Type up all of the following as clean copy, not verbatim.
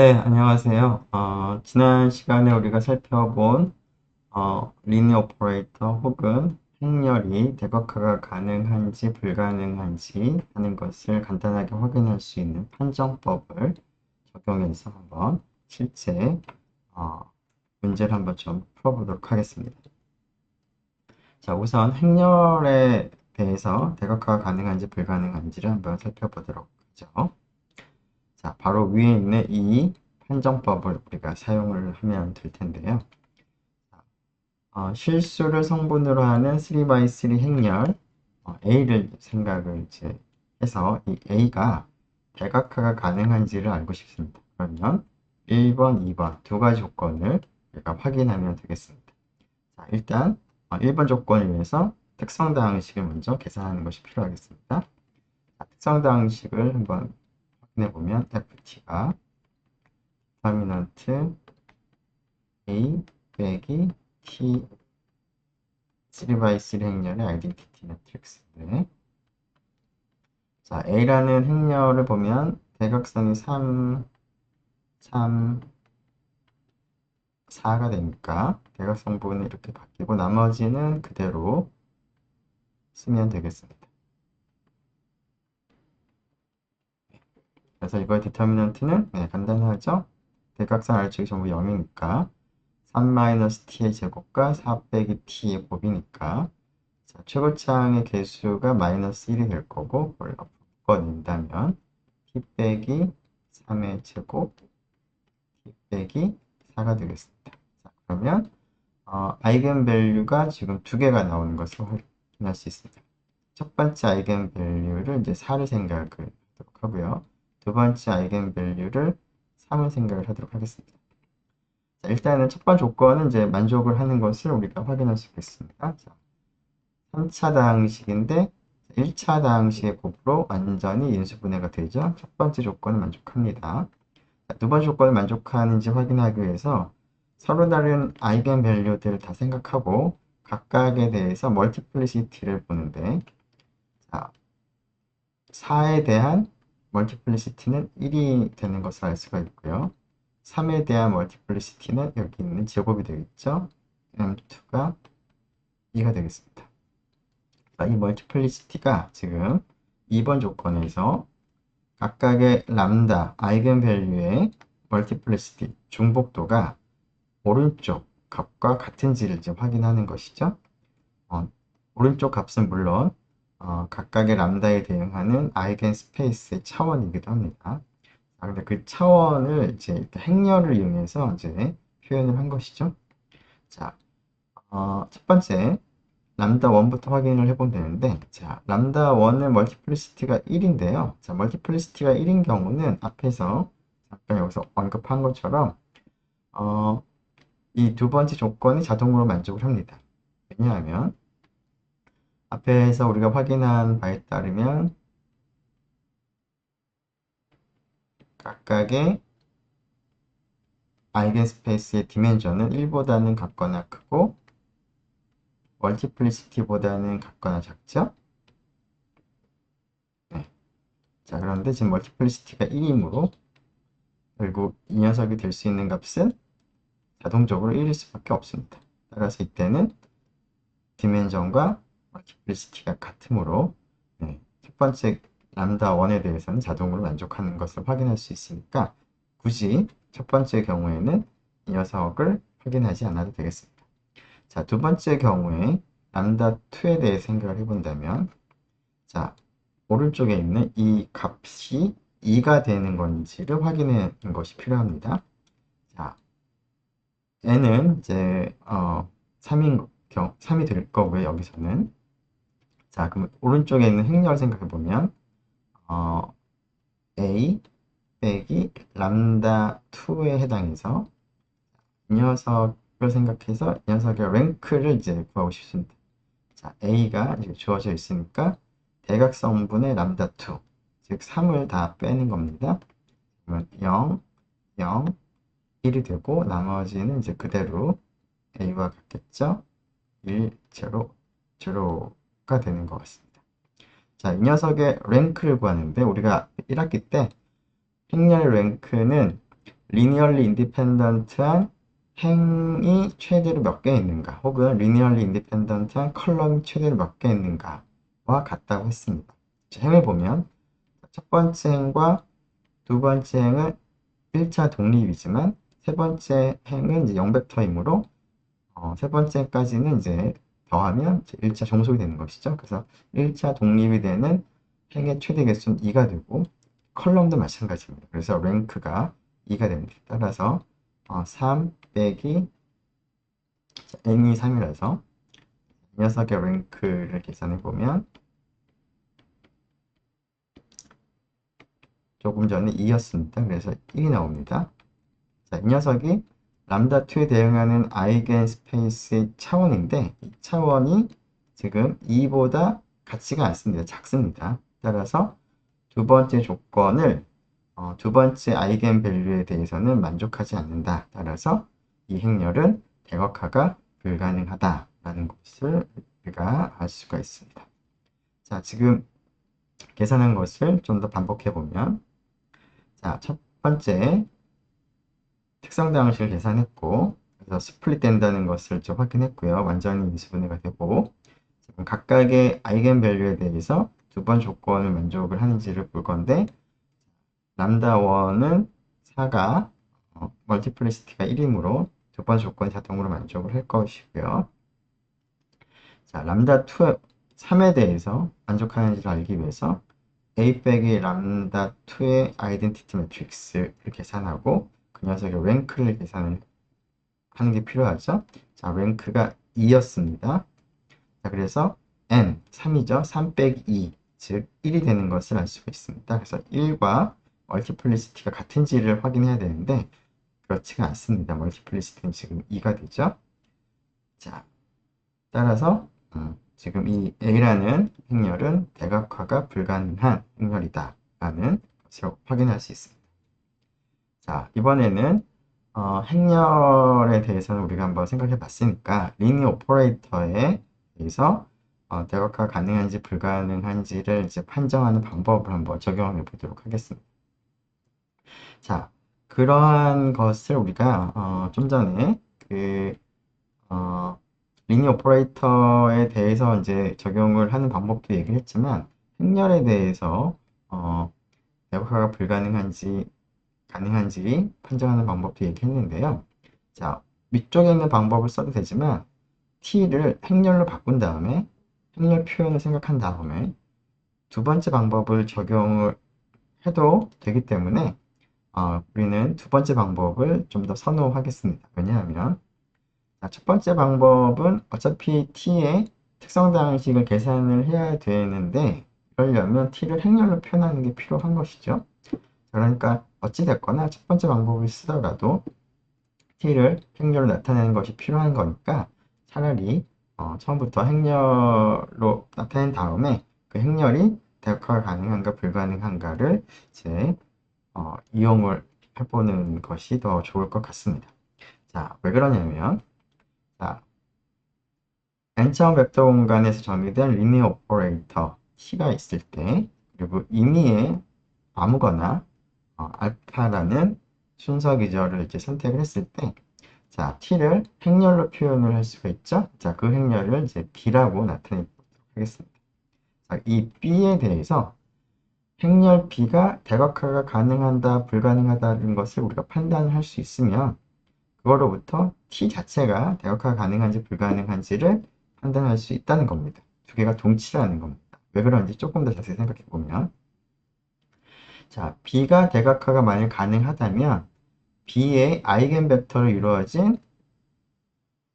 네, 안녕하세요. 지난 시간에 우리가 살펴본 리니어 오퍼레이터 혹은 행렬이 대각화가 가능한지 불가능한지 하는 것을 간단하게 확인할 수 있는 판정법을 적용해서 한번 실제 어, 문제를 한번 좀 풀어보도록 하겠습니다. 자, 우선 행렬에 대해서 대각화가 가능한지 불가능한지를 한번 살펴보도록 하죠. 자, 바로 위에 있는 이 판정법을 우리가 사용을 하면 될 텐데요. 실수를 성분으로 하는 3x3 행렬 A를 생각을 이제 해서 이 A가 대각화가 가능한지를 알고 싶습니다. 그러면 1번, 2번 두 가지 조건을 우리가 확인하면 되겠습니다. 자, 일단 1번 조건을 위해서 특성다 항식을 먼저 계산하는 것이 필요하겠습니다. 자, 특성다 항식을 한번 확인해 보면 ft가 디터미넌트 A 빼기 T 3x3 행렬의 아이덴티티 매트릭스인데, 자, A라는 행렬을 보면 대각선이 3, 3, 4가 되니까 대각선 부분이 이렇게 바뀌고 나머지는 그대로 쓰면 되겠습니다. 그래서 이거의 디터미넌트는 간단하죠? 대각선 아래쪽이 전부 0이니까 3-t의 제곱과 4 빼기 t의 곱이니까, 자, 최고차항의 개수가 마이너스 1이 될 거고, 그걸 묶어낸다면 t 빼기 3의 제곱 t 빼기 4가 되겠습니다. 자, 그러면 아이겐밸류가 지금 두 개가 나오는 것을 확인할 수 있습니다. 첫 번째 아이겐밸류를 이제 4를 생각을 하도록 하고요. 두 번째 아이겐밸류를 3을 생각을 하도록 하겠습니다. 자, 일단은 첫 번째 조건은 이제 만족을 하는 것을 우리가 확인할 수 있겠습니다. 자, 3차 다항식인데 1차 다항식의 곱으로 완전히 인수분해가 되죠. 첫 번째 조건을 만족합니다. 자, 두 번째 조건을 만족하는지 확인하기 위해서 서로 다른 아이겐 밸류들을 다 생각하고 각각에 대해서 멀티플리시티를 보는데, 자, 4에 대한 멀티플리시티는 1이 되는 것을 알 수가 있고요. 3에 대한 멀티플리시티는 여기 있는 제곱이 되겠죠. M2가 2가 되겠습니다. 이 멀티플리시티가 지금 2번 조건에서 각각의 람다 아이겐밸류의 멀티플리시티 중복도가 오른쪽 값과 같은지를 이제 확인하는 것이죠. 오른쪽 값은 물론 각각의 람다에 대응하는 아이겐 스페이스의 차원이기도 합니다. 근데 그 차원을 이제 이렇게 행렬을 이용해서 이제 표현을 한 것이죠. 자, 첫 번째 람다 1부터 확인을 해보면 되는데, 자, 람다 1의 멀티플리시티가 1인데요. 자, 멀티플리시티가 1인 경우는 앞에서 잠깐 여기서 언급한 것처럼 이 두 번째 조건이 자동으로 만족을 합니다. 왜냐하면 앞에서 우리가 확인한 바에 따르면 각각의 아이겐스페이스의 디멘전은 1보다는 같거나 크고 멀티플리시티보다는 같거나 작죠? 네. 자, 그런데 지금 멀티플리시티가 1이므로 결국 이 녀석이 될 수 있는 값은 자동적으로 1일 수밖에 없습니다. 따라서 이때는 디멘전과 멀티플리시티가 같으므로 첫 번째 람다 1에 대해서는 자동으로 만족하는 것을 확인할 수 있으니까 굳이 첫 번째 경우에는 이 녀석을 확인하지 않아도 되겠습니다. 자, 두 번째 경우에 람다 2에 대해 생각을 해본다면, 자, 오른쪽에 있는 이 값이 2가 되는 건지를 확인하는 것이 필요합니다. 자, n은 이제 3이 될 거고요, 여기서는. 자, 그럼 오른쪽에 있는 행렬 생각해 보면 a 빼기 람다 2에 해당해서 이 녀석을 생각해서 이 녀석의 랭크를 이제 구하고 싶습니다. 자, a가 이제 주어져 있으니까 대각성분의 람다 2, 즉 3을 다 빼는 겁니다. 그러면 0, 0, 1이 되고 나머지는 이제 그대로 a와 같겠죠? 1, 0, 0가 되는 것 같습니다. 자, 이 녀석의 랭크를 구하는데 우리가 1학기 때 행렬 랭크는 리니얼리 인디펜던트한 행이 최대로 몇 개 있는가, 혹은 리니얼리 인디펜던트한 컬럼이 최대로 몇 개 있는가와 같다고 했습니다. 행을 보면 첫 번째 행과 두 번째 행은 1차 독립이지만 세 번째 행은 이제 0벡터이므로 세 번째까지는 이제 더하면 이제 1차 종속이 되는 것이죠. 그래서 1차 독립이 되는 행의 최대 개수는 2가 되고 컬럼도 마찬가지입니다. 그래서 랭크가 2가 됩니다. 따라서 3 빼기 n이 3이라서 이 녀석의 랭크를 계산해 보면 조금 전에 2였습니다. 그래서 1이 나옵니다. 자, 이 녀석이 람다2에 대응하는 아이겐 스페이스의 차원인데 이 차원이 지금 2보다 같지가 않습니다. 작습니다. 따라서 두 번째 조건을 두 번째 아이겐 밸류에 대해서는 만족하지 않는다. 따라서 이 행렬은 대각화가 불가능하다라는 것을 우리가 알 수가 있습니다. 자, 지금 계산한 것을 좀 더 반복해 보면, 자, 첫 번째 특성 방식을 계산했고, 그래서 스플릿 된다는 것을 좀 확인했고요. 완전히 미수분해가 되고, 지금 각각의 아이겐 밸류에 대해서 두 번 조건을 만족을 하는지를 볼 건데, 람다1은 4가 멀티플리시티가 1이므로 두 번 조건이 자동으로 만족을 할 것이고요. 자, 람다2, 3에 대해서 만족하는지를 알기 위해서 a 빼기 람다2의 아이덴티티 매트릭스를 계산하고 그 녀석의 랭크를 계산을 하는 게 필요하죠. 자, 랭크가 2였습니다. 자, 그래서 n, 3이죠. 3 빼기 2, 즉 1이 되는 것을 알 수가 있습니다. 그래서 1과 멀티플리시티가 같은지를 확인해야 되는데 그렇지가 않습니다. 멀티플리시티는 지금 2가 되죠. 자, 따라서 지금 이 A라는 행렬은 대각화가 불가능한 행렬이다 라는 것을 확인할 수 있습니다. 자, 이번에는 행렬에 대해서는 우리가 한번 생각해 봤으니까 리니어 오퍼레이터에 대해서 대각화 가능한지 불가능한지를 이제 판정하는 방법을 한번 적용해 보도록 하겠습니다. 자, 그러한 것을 우리가 좀 전에 그 리니어 오퍼레이터에 대해서 이제 적용을 하는 방법도 얘기를 했지만 행렬에 대해서 대각화가 불가능한지 가능한지 판정하는 방법도 얘기했는데요. 자, 위쪽에 있는 방법을 써도 되지만 t를 행렬로 바꾼 다음에 행렬 표현을 생각한 다음에 두 번째 방법을 적용을 해도 되기 때문에 우리는 두 번째 방법을 좀 더 선호하겠습니다. 왜냐하면 첫 번째 방법은 어차피 t의 특성 방식을 계산을 해야 되는데 그러려면 t를 행렬로 표현하는 게 필요한 것이죠. 그러니까 어찌됐거나 첫 번째 방법을 쓰더라도 t를 행렬로 나타내는 것이 필요한 거니까 차라리 처음부터 행렬로 나타낸 다음에 그 행렬이 대역화가 가능한가 불가능한가를 이제 이용을 해보는 것이 더 좋을 것 같습니다. 자, 왜 그러냐면 자, n차원 벡터 공간에서 정의된 리니어 오퍼레이터 t가 있을 때 그리고 임의의 아무거나 알파라는 순서 기절을 이제 선택을 했을 때 자, t를 행렬로 표현을 할 수가 있죠. 자, 그 행렬을 이제 b라고 나타내도록 하겠습니다. 자, 이 b에 대해서 행렬 b가 대각화가 가능하다, 불가능하다는 것을 우리가 판단을 할 수 있으면 그거로부터 t 자체가 대각화가 가능한지 불가능한지를 판단할 수 있다는 겁니다. 두 개가 동치라는 겁니다. 왜 그런지 조금 더 자세히 생각해 보면 자, b가 대각화가 만약 가능하다면 b의 아이겐 벡터로 이루어진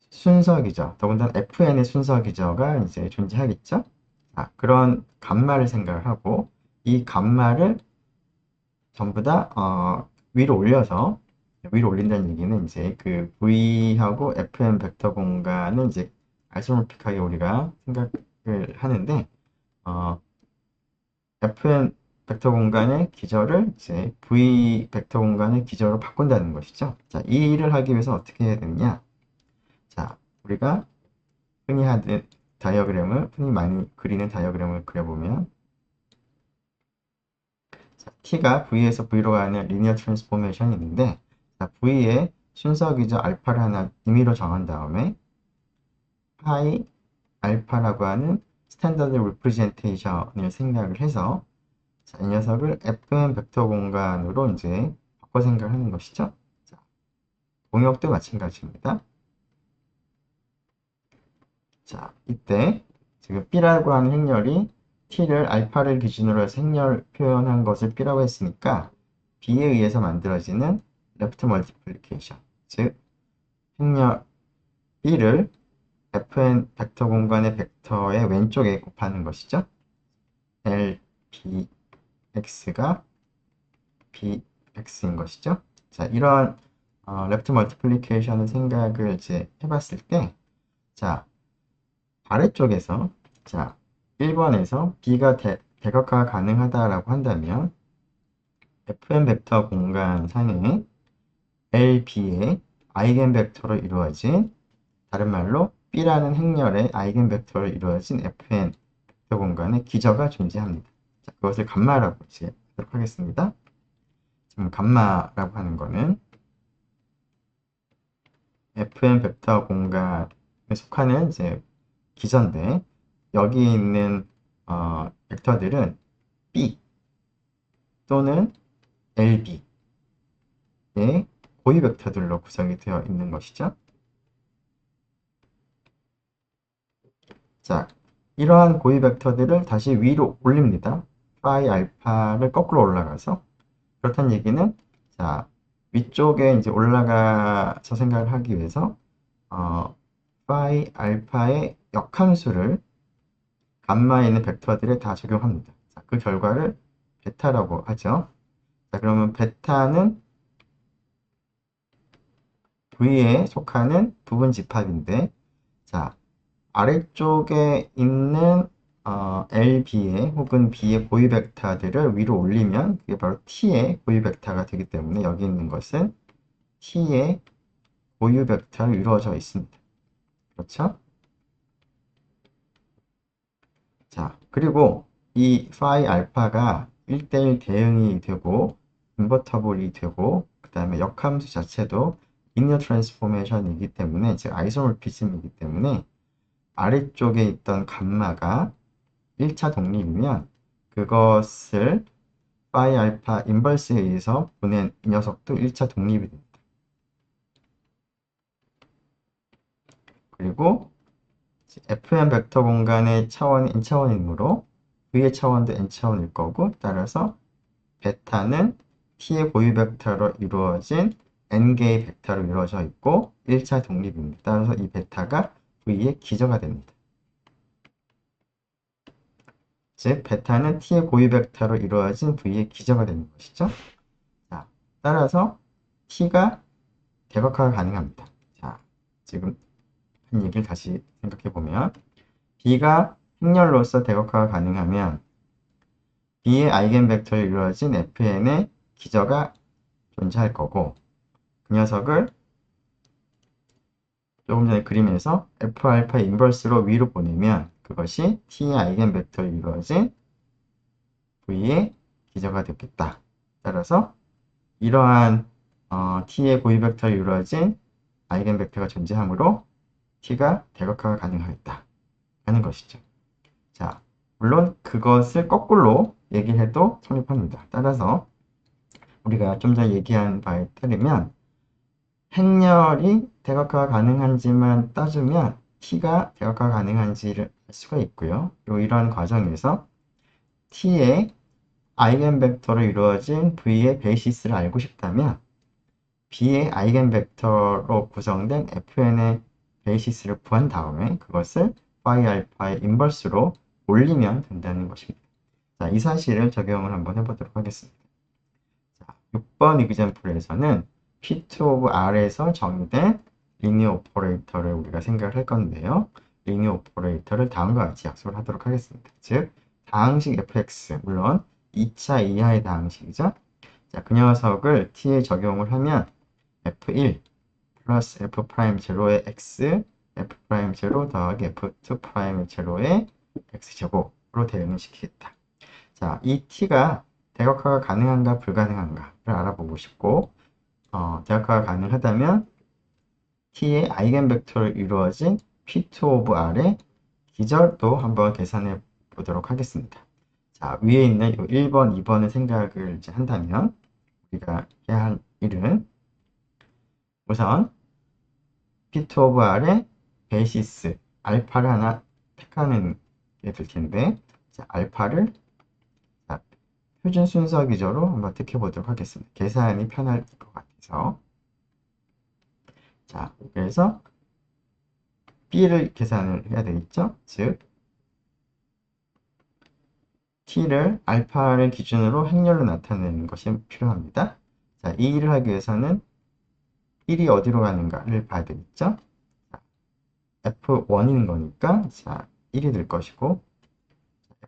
순서 기저, 더군다나 fn의 순서 기저가 이제 존재하겠죠? 자, 그런 값말을 생각을 하고 이 값말을 전부 다 위로 올려서 위로 올린다는 얘기는 이제 그 v하고 fn 벡터 공간은 이제 아이소모픽하게 우리가 생각을 하는데 fn 벡터 공간의 기저를 이제 v 벡터 공간의 기저로 바꾼다는 것이죠. 자, 이 일을 하기 위해서 어떻게 해야 되느냐? 자, 우리가 흔히 하는 다이어그램을 흔히 많이 그리는 다이어그램을 그려보면 자, t가 v에서 v로 가는 리니어 트랜스포메이션이 있는데 자, V의 순서 기저 알파를 하나 임의로 정한 다음에 파이 알파라고 하는 스탠더드 리프레젠테이션을 생략을 해서 자, 이 녀석을 fn 벡터 공간으로 이제 바꿔 생각하는 것이죠. 자, 동역도 마찬가지입니다. 자, 이때 지금 B라고 하는 행렬이 T를 알파를 기준으로 해서 행렬 표현한 것을 B라고 했으니까 B에 의해서 만들어지는 레프트 멀티플리케이션, 즉 행렬 B를 fn 벡터 공간의 벡터의 왼쪽에 곱하는 것이죠. LBX가 BX인 것이죠. 자, 이런 레프트 멀티플리케이션을 생각을 이제 해봤을 때, 자, 아래쪽에서 자 1번에서 B가 대각화가 가능하다라고 한다면 Fn 벡터 공간 상에 LB의 아이겐 벡터로 이루어진 다른 말로 B라는 행렬의 아이겐 벡터로 이루어진 Fn 벡터 공간에 기저가 존재합니다. 자, 그것을 감마라고 이제 하도록 하겠습니다. 지금 감마라고 하는 거는 Fn 벡터 공간에 속하는 이제 기저인데 여기 있는 벡터들은 B 또는 LB의 고유 벡터들로 구성이 되어 있는 것이죠. 자, 이러한 고유 벡터들을 다시 위로 올립니다. 파이 알파를 거꾸로 올라가서 그렇다는 얘기는 자 위쪽에 이제 올라가서 생각을 하기 위해서 파이 알파의 역함수를 감마에 있는 벡터들에 다 적용합니다. 자, 그 결과를 베타라고 하죠. 자, 그러면 베타는 V에 속하는 부분 집합인데, 자, 아래쪽에 있는 LB의 혹은 B의 고유 벡터들을 위로 올리면 그게 바로 T의 고유 벡터가 되기 때문에 여기 있는 것은 T의 고유 벡터로 이루어져 있습니다. 그렇죠? 자, 그리고 이 파이 알파가 1대1 대응이 되고 인버터블이 되고 그 다음에 역함수 자체도 리니어 트랜스포메이션이기 때문에 즉 아이소모피즘이기 때문에 아래쪽에 있던 감마가 1차 독립이면 그것을 파이 알파 인버스에 의해서 보낸 이 녀석도 1차 독립이 됩니다. 그리고 fn 벡터 공간의 차원이 n차원이므로 v의 차원도 n차원일 거고 따라서 베타는 t의 고유 벡터로 이루어진 n개의 벡터로 이루어져 있고 1차 독립입니다. 따라서 이 베타가 v의 기저가 됩니다. 즉 베타는 t의 고유 벡터로 이루어진 v의 기저가 되는 것이죠. 자, 따라서 t가 대각화가 가능합니다. 자, 지금 한 얘기를 다시 생각해 보면 b가 행렬로서 대각화가 가능하면 b의 아이겐 벡터로 이루어진 fn의 기저가 존재할 거고 그 녀석을 조금 전에 그림에서 F알파 인버스로 위로 보내면 그것이 T의 아이겐 벡터로 이루어진 V의 기저가 되겠다. 따라서 이러한 T의 고유 벡터로 이루어진 아이겐 벡터가 존재하므로 T가 대각화가 가능하겠다 하는 것이죠. 자, 물론 그것을 거꾸로 얘기해도 성립합니다. 따라서 우리가 좀 전에 얘기한 바에 따르면 행렬이 대각화가 가능한지만 따지면 t가 대각화가 가능한지를 알 수가 있고요. 그리고 이러한 과정에서 t의 아이겐 벡터로 이루어진 v의 베이시스를 알고 싶다면 b의 아이겐 벡터로 구성된 fn의 베이시스를 구한 다음에 그것을 파이 알파의 인버스로 올리면 된다는 것입니다. 자, 이 사실을 적용을 한번 해보도록 하겠습니다. 자, 6번 이그젬플에서는 P2 of R에서 정의된 리니어 오퍼레이터를 우리가 생각을 할 건데요. 리니어 오퍼레이터를 다음과 같이 약속을 하도록 하겠습니다. 즉, 다항식 fx, 물론 2차 이하의 다항식이죠. 자, 그 녀석을 t에 적용을 하면 f1 플러스 f'0의 x, f'0 더하기 f2'의 제로의 x제곱으로 대응을 시키겠다. 자, 이 t가 대각화가 가능한가 불가능한가를 알아보고 싶고 대각화가 가능하다면 t의 아이겐벡터로 이루어진 P2 오브 R의 기절도 한번 계산해 보도록 하겠습니다. 자, 위에 있는 이 1번, 2번을 생각을 이제 한다면 우리가 해야 할 일은 우선 P2 오브 R의 베이시스 알파를 하나 택하는 게 될 텐데, 자, 알파를 자, 표준 순서 기조로 한번 택해 보도록 하겠습니다. 계산이 편할 것 같아서. 자, 그래서 B를 계산을 해야 되겠죠? 즉, T를 알파를 기준으로 행렬로 나타내는 것이 필요합니다. 자, 이 일을 하기 위해서는 1이 어디로 가는가를 봐야 되겠죠? F1인 거니까, 자, 1이 될 것이고,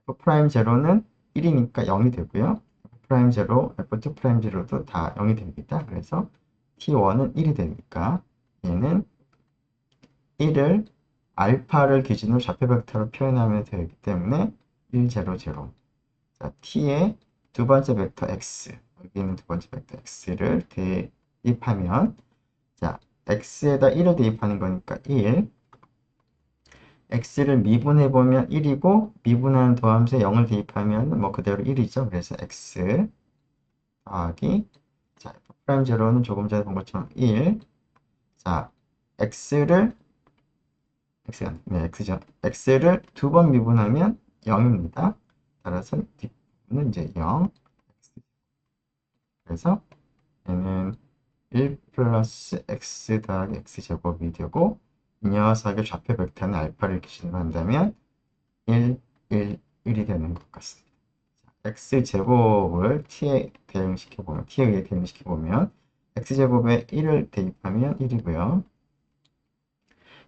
F'0는 1이니까 0이 되고요. F'0, F2'0도 다 0이 됩니다. 그래서 T1은 1이 되니까 얘는 1을 알파를 기준으로 좌표 벡터로 표현하면 되기 때문에 1, 0, 0. 자, t의 두 번째 벡터 x, 여기 있는 두 번째 벡터 x를 대입하면, 자, x에다 1을 대입하는 거니까 1, x를 미분해보면 1이고, 미분하는 더함수에 0을 대입하면 뭐 그대로 1이죠. 그래서 x 더하기, 자, F'0는 조금 전에 본 것처럼 1, 자, x죠. x를 두 번 미분하면 0입니다. 따라서 뒷부분은 이제 0. 그래서 얘는 1 플러스 x 더하기 x제곱이 되고, 이 녀석의 좌표 벡터는 알파를 기준으로 한다면 1, 1, 1이 되는 것 같습니다. x제곱을 t에 대응시켜보면, t에 의해 대응시켜보면 x제곱에 1을 대입하면 1이고요.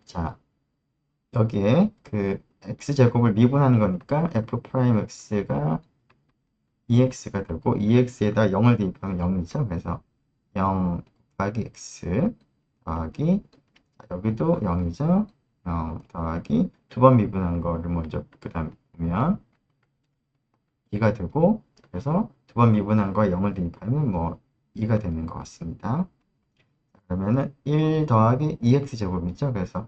자, 여기에 그 x제곱을 미분하는 거니까 f'x가 2x가 되고, 2x에다 0을 대입하면 0이죠. 그래서 0 더하기 x 더하기, 여기도 0이죠. 0 더하기 두 번 미분한 거를 먼저 그 다음 보면 2가 되고, 그래서 두 번 미분한 거에 0을 대입하면 뭐 2가 되는 것 같습니다. 그러면은 1 더하기 2x 제곱이죠. 그래서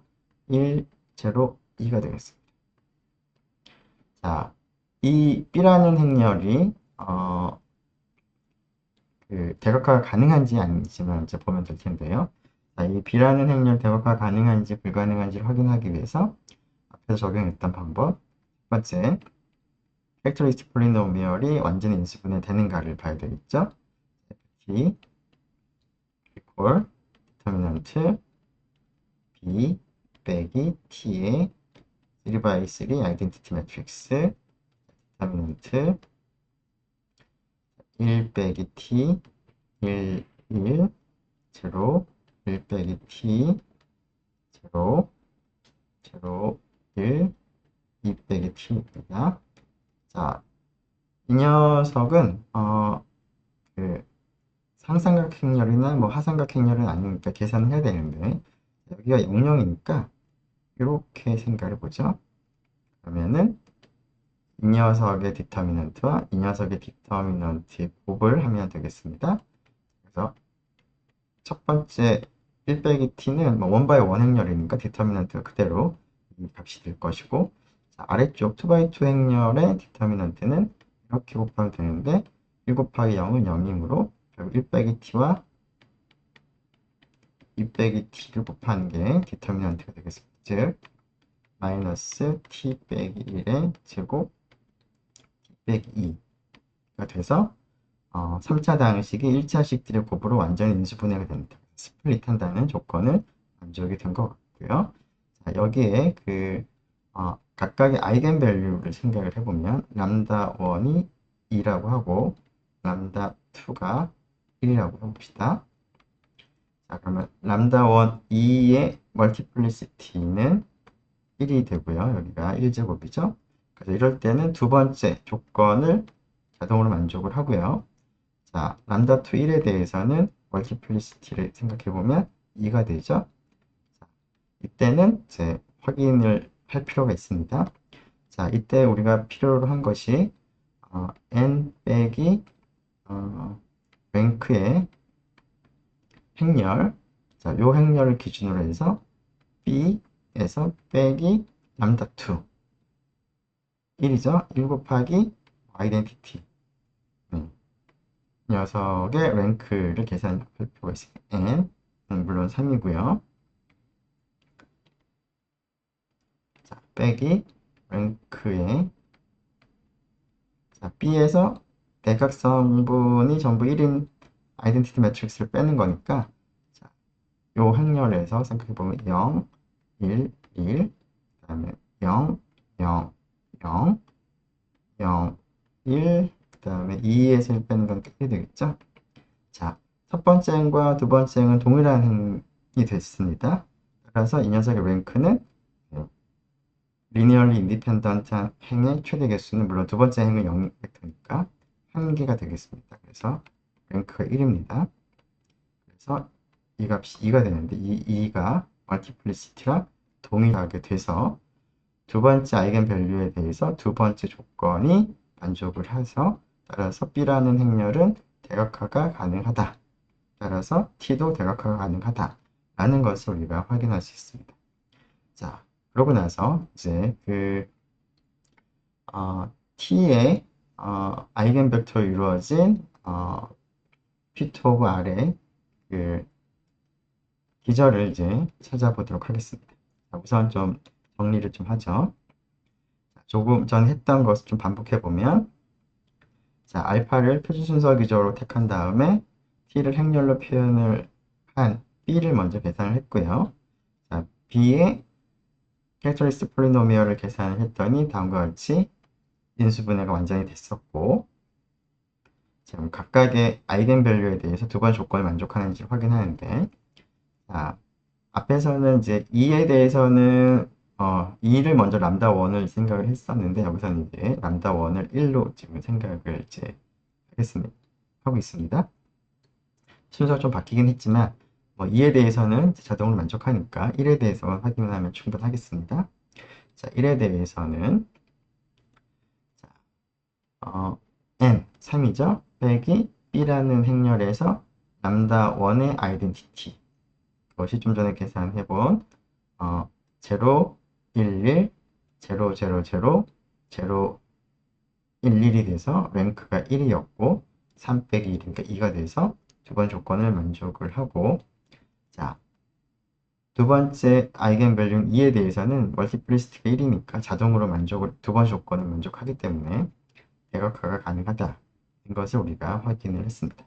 1, 0, 2가 되겠습니다. 자, 이 B라는 행렬이 그 대각화가 가능한지 아닌지만 이제 보면 될 텐데요. 자, 이 B라는 행렬 대각화 가능한지 불가능한지를 확인하기 위해서 앞에서 적용했던 방법. 첫 번째, 캐릭터리스틱 폴리노미얼이 완전히 인수분해 되는가를 봐야 되겠죠. ft equal 디터미넌트 b 빼기 t의 3x3 아이덴티티 매트릭스 디터미넌트 1 빼기 t 1, 1 0 1 빼기 t 0 0 1 2 빼기 t입니다. 자, 이 녀석은 그 상삼각 행렬이나 뭐 하삼각 행렬은 아니니까 계산을 해야 되는데, 여기가 0,0이니까 이렇게 생각해 보죠. 그러면은 이 녀석의 디터미넌트와 이 녀석의 디터미넌트의 곱을 하면 되겠습니다. 그래서 첫 번째 1 빼기 t는 뭐 1/1 행렬이니까 디터미넌트가 그대로 이 값이 될 것이고, 자, 아래쪽 2/2 행렬의 디터미넌트는 이렇게 곱하면 되는데 1 곱하기 0은 0이므로 결국 1 빼기 t와 2 빼기 t를 곱하는 게 디터미넌트가 되겠습니다. 즉 마이너스 t 빼기 1의 제곱 t 빼기 2가 돼서 3차 방식이 1차식들의 곱으로 완전히 인수분해가 됩니다. 스플릿 한다는 조건을 만족이 된 것 같고요. 자, 여기에 그 각각의 아이겐밸류를 생각을 해보면 람다 1이 2라고 하고 람다 2가 1이라고 해봅시다. 자, 그러면 람다 1, 2의 멀티플리시티는 1이 되고요. 여기가 1제곱이죠. 그래서 이럴 때는 두 번째 조건을 자동으로 만족을 하고요. 자, 람다 2 1에 대해서는 멀티플리시티를 생각해보면 2가 되죠. 자, 이때는 이제 확인을 할 필요가 있습니다. 자, 이때 우리가 필요로 한 것이 n 빼기 랭크의 행렬. 자, 요 행렬을 기준으로 해서 B에서 빼기 람다 2. 1이죠? 1 곱하기 아이덴티티. 녀석의 랭크를 계산할 필요가 있습니다. N은 물론 3이고요. 자, 빼기 랭크의 자, B에서 대각성분이 전부 1인 아이덴티티 매트릭스를 빼는 거니까 자, 요 행렬에서 생각해보면 0, 1, 1, 그 다음에 0, 0, 0, 0, 1, 그 다음에 2에서 1 빼는 건 1이 되겠죠? 자, 첫 번째 행과 두 번째 행은 동일한 행이 됐습니다. 따라서 이 녀석의 랭크는 리니얼리 인디펜던트한 행의 최대 개수는 물론 두 번째 행은 0벡터니까 한 개가 되겠습니다. 그래서 랭크가 1입니다. 그래서 이 값이 2가 되는데 이 2가 멀티플리시티랑 동일하게 돼서 두 번째 아이겐 밸류에 대해서 두 번째 조건이 만족을 해서 따라서 B라는 행렬은 대각화가 가능하다. 따라서 T도 대각화가 가능하다. 라는 것을 우리가 확인할 수 있습니다. 자, 그러고 나서 이제 T의 아이겐 벡터로 이루어진 P2 오브 R의 그 기절을 이제 찾아보도록 하겠습니다. 자, 우선 좀 정리를 좀 하죠. 조금 전에 했던 것을 좀 반복해 보면 자, 알파를 표준 순서 기저로 택한 다음에 T를 행렬로 표현을 한 B를 먼저 계산을 했고요. 자, B의 캐릭터리스틱 폴리노미얼을 계산을 했더니 다음과 같이 인수분해가 완전히 됐었고 지금 각각의 아이겐밸류에 대해서 두 번 조건을 만족하는지 확인하는데 자, 앞에서는 이제 2에 대해서는 2를 먼저 람다 1을 생각을 했었는데 여기서는 이제 람다 1을 1로 지금 생각을 이제 하고 있습니다. 순서가 좀 바뀌긴 했지만 2에 대해서는 자동으로 만족하니까 1에 대해서 확인을 하면 충분하겠습니다. 자, 1에 대해서는 n 3이죠. 빼기 b라는 행렬에서 람다 1의 아이덴티티 그것이 좀 전에 계산해본 0, 1, 1, 0, 0, 0, 0, 1, 1이 돼서 랭크가 1이었고 3 빼기 1이니까 2가 돼서 두 번 조건을 만족을 하고 자, 두 번째 아이겐 밸류 2에 대해서는 멀티플리시티가 1이니까 자동으로 두 번 조건을 만족하기 때문에 대각화가 가능하다는 것을 우리가 확인을 했습니다.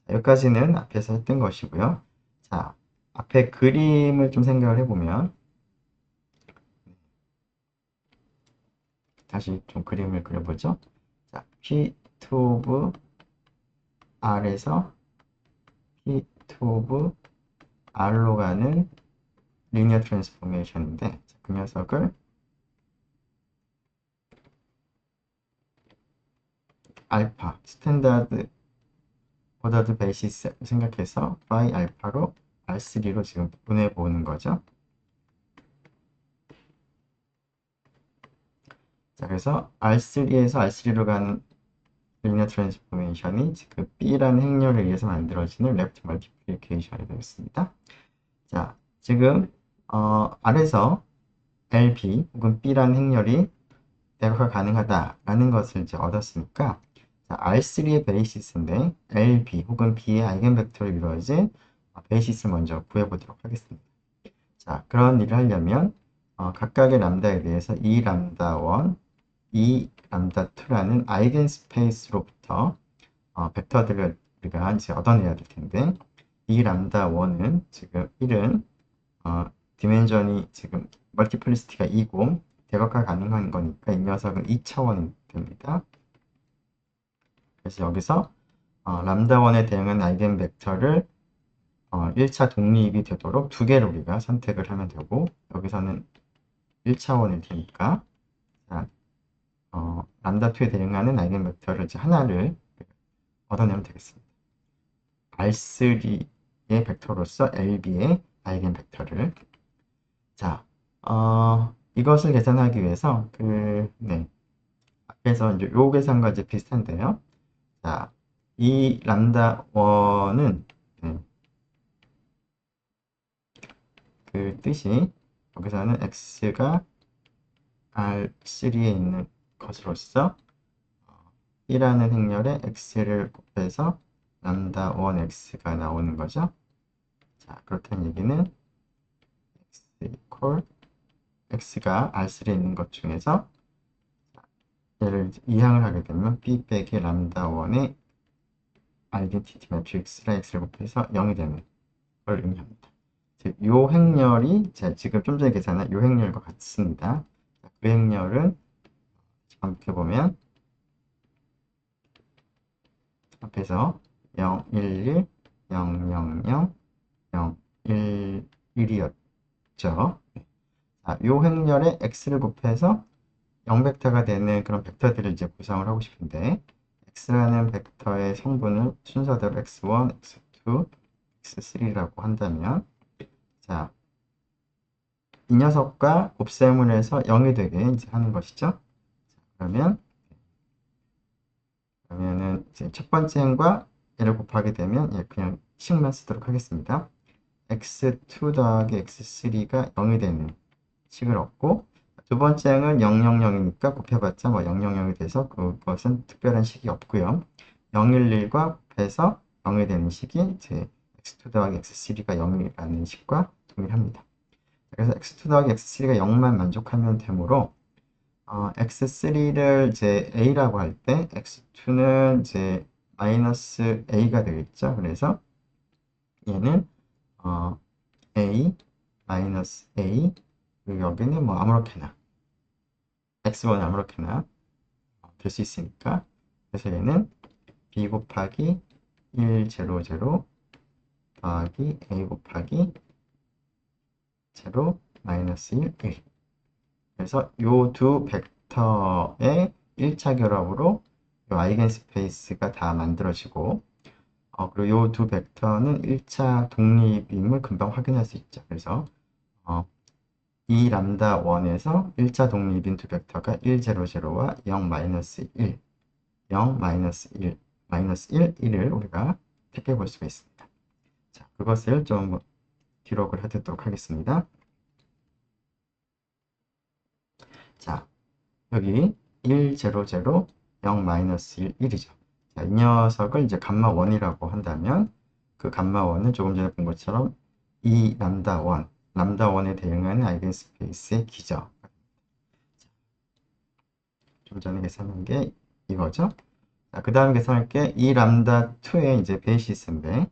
자, 여기까지는 앞에서 했던 것이고요. 자, 앞에 그림을 좀 생각을 해보면 다시 좀 그림을 그려보죠. 자, P2 of R에서 P2 of R로 가는 리니어 트랜스포메이션인데 그 녀석을 알파, 스탠다드 오더드 베이시스 생각해서 by 알파로 R3로 지금 보내보는 거죠. 자, 그래서 R3에서 R3로 가는 리니어 트랜스포메이션이 지금 B라는 행렬에 의해서 만들어지는 레프트 멀티플리케이션이 되겠습니다. 자, 지금 R에서 LB 혹은 B라는 행렬이 대각화 가능하다라는 것을 이제 얻었으니까 자, R3의 베이시스인데 LB 혹은 B의 아이겐벡터로 이루어진 베이시스 먼저 구해보도록 하겠습니다. 자, 그런 일을 하려면 각각의 람다에 대해서 2 람다 1, 2 람다 2라는 아이겐 스페이스로부터 벡터들을 우리가 이제 얻어내야 될 텐데 이 람다 1은 지금 1은 디멘전이 지금 멀티플리시티가 2고 대각화 가능한 거니까 이 녀석은 2차원이 됩니다. 그래서 여기서 람다 1에 대응한 아이겐 벡터를 1차 독립이 되도록 두 개를 우리가 선택을 하면 되고 여기서는 1차원일 테니까 자, 람다 2에 대응하는 아이겐 벡터를 이제 하나를 얻어내면 되겠습니다. R3의 벡터로서 LB의 아이겐 벡터를 자, 이것을 계산하기 위해서 앞에서 이제 요 계산과 이제 비슷한데요. 자, 이 람다 1은 뜻이 여기서는 x가 R3에 있는 것으로서 B라는 행렬에 x를 곱해서 람다 1x가 나오는 거죠. 자, 그렇다는 얘기는 x 이퀄 x가 R3에 있는 것 중에서 얘를 이항을 하게 되면 B 빼기 람다 1의 아이덴티티 매트릭스랑 x를 곱해서 0이 되는 걸 의미합니다. 즉, 요 행렬이 지금 좀 전에 계산한 요 행렬과 같습니다. 그 행렬은 반복해보면 앞에서 0, 1, 1, 0, 0, 0, 0, 1, 1이었죠. 자, 요 행렬에 x를 곱해서 0벡터가 되는 그런 벡터들을 이제 구성을 하고 싶은데 x라는 벡터의 성분을 순서대로 x1, x2, x3라고 한다면 자, 이 녀석과 곱셈을 해서 0이 되게 이제 하는 것이죠. 그러면은 이제 첫 번째 행과 얘를 곱하게 되면 그냥 식만 쓰도록 하겠습니다. x2 더하기 x3가 0이 되는 식을 얻고 두 번째 행은 0, 0, 0이니까 곱해봤자 뭐 0, 0, 0이 돼서 그것은 특별한 식이 없고요. 0, 1, 1과 곱해서 0이 되는 식이 이제 x2 더하기 x3가 0이라는 식과 동일합니다. 그래서 x2 더하기 x3가 0만 만족하면 되므로 x3를 이제 a라고 할 때 x2는 이제 마이너스 a가 되겠죠. 그래서 얘는 a 마이너스 a 그리고 여기는 뭐 아무렇게나 x1 아무렇게나 될 수 있으니까 그래서 얘는 b 곱하기 1, 0, 0 더하기 a 곱하기 0, 마이너스 1, 1 그래서 요 두 벡터의 1차 결합으로 요 아이겐스페이스가 다 만들어지고 그리고 요 두 벡터는 1차 독립임을 금방 확인할 수 있죠. 그래서 이 람다 1에서 1차 독립인 두 벡터가 1, 0, 0와 0, 마이너스 1, 0, 마이너스 1, 마이너스 1, 1을 우리가 택해 볼 수가 있습니다. 자, 그것을 좀 기록을 해두도록 하겠습니다. 자, 여기 1, 0, 0, 0, 마이너스 1, 1이죠. 자, 이 녀석을 이제 감마 1이라고 한다면 그 감마 1은 조금 전에 본 것처럼 이 람다 1, 람다 1에 대응하는 아이겐스페이스의 기저. 좀 전에 계산한 게 이거죠. 자, 그 다음 계산할 게 이 람다 2의 이제 베이시스인데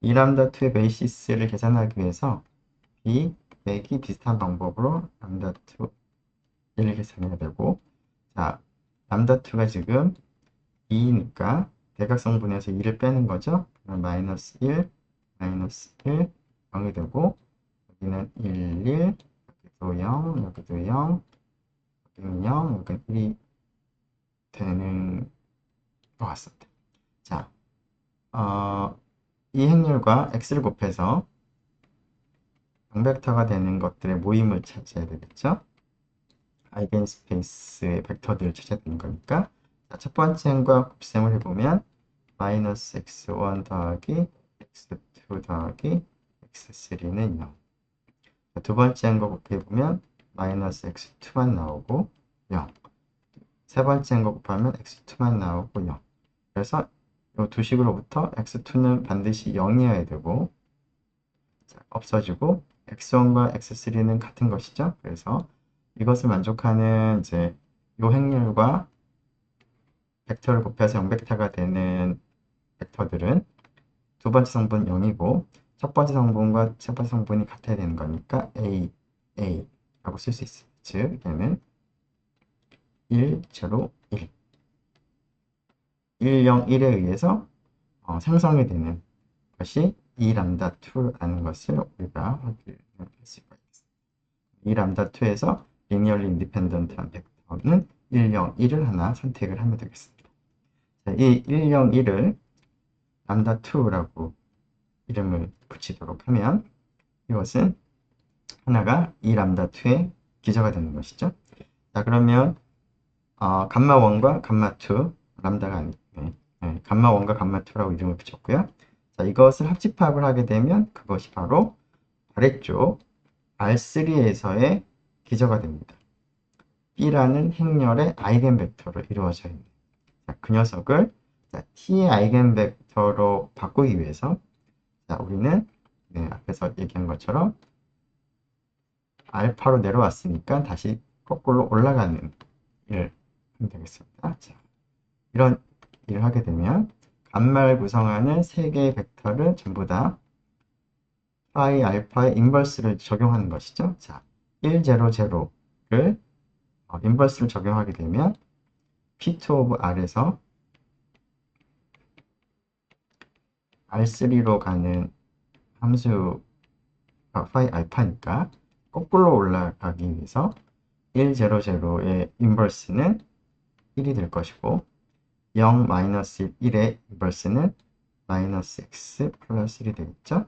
이 람다 2의 베이시스를 계산하기 위해서 b 빼기 비슷한 방법으로 람다 2를 계산해야 되고 자, 람다 2가 지금 2니까 대각성분해서 2를 빼는 거죠. 그럼 마이너스 1, 마이너스 1, 0이 되고 여기는 1, 1, 여기도 0, 여기도 0, 여기는 0, 여기는 1이 되는 것 같습니다. 자, 이 행렬과 x를 곱해서 방벡터가 되는 것들의 모임을 찾아야 되겠죠. 아이겐스페이스의 벡터들을 찾아야 되는 거니까 자, 첫 번째 행과 곱셈을 해보면 마이너스 x1 더하기 x2 더하기 x3는 0. 두 번째 행과 곱해보면 마이너스 x2만 나오고 0. 세 번째 행과 곱하면 x2만 나오고 0. 그래서 이 두 식으로부터 x2는 반드시 0이어야 되고 자, 없어지고 x1과 x3는 같은 것이죠. 그래서 이것을 만족하는 이제 요 행렬과 벡터를 곱해서 0벡터가 되는 벡터들은 두 번째 성분 0이고 첫 번째 성분과 첫 번째 성분이 같아야 되는 거니까 A라고 쓸 수 있어요. 즉 얘는 1, 0, 1 1, 0, 1에 의해서 생성이 되는 것이 이 람다 2라는 것을 우리가 확인할 수가 있습니다. 이 람다 2에서 리니얼리 인디펜던트한 벡터는 1, 0, 1을 하나 선택을 하면 되겠습니다. 자, 이 1, 0, 1을 람다 2라고 이름을 붙이도록 하면 이것은 하나가 이 람다 2의 기저가 되는 것이죠. 자, 그러면 감마 1과 감마 2 람다가 아니 감마 1과 감마 2라고 이름을 붙였고요. 자, 이것을 합집합을 하게 되면 그것이 바로 아래쪽 R3에서의 기저가 됩니다. B라는 행렬의 아이겐벡터로 이루어져 있는 자, 그 녀석을 자, T의 아이겐벡터로 바꾸기 위해서 자, 우리는 앞에서 얘기한 것처럼 알파로 내려왔으니까 다시 거꾸로 올라가는 일을 하면 되겠습니다. 자, 이런 일을 하게 되면 간말 구성하는 세 개의 벡터를 전부 다 파이 알파의 인버스를 적용하는 것이죠. 자, 1, 0, 0를 인버스를 적용하게 되면 P2 of R에서 R3로 가는 함수가 파이 알파니까 거꾸로 올라가기 위해서 1, 0, 0의 인버스는 1이 될 것이고 0, 마이너스 1의 인버스는 마이너스 x 플러스 1이 되겠죠.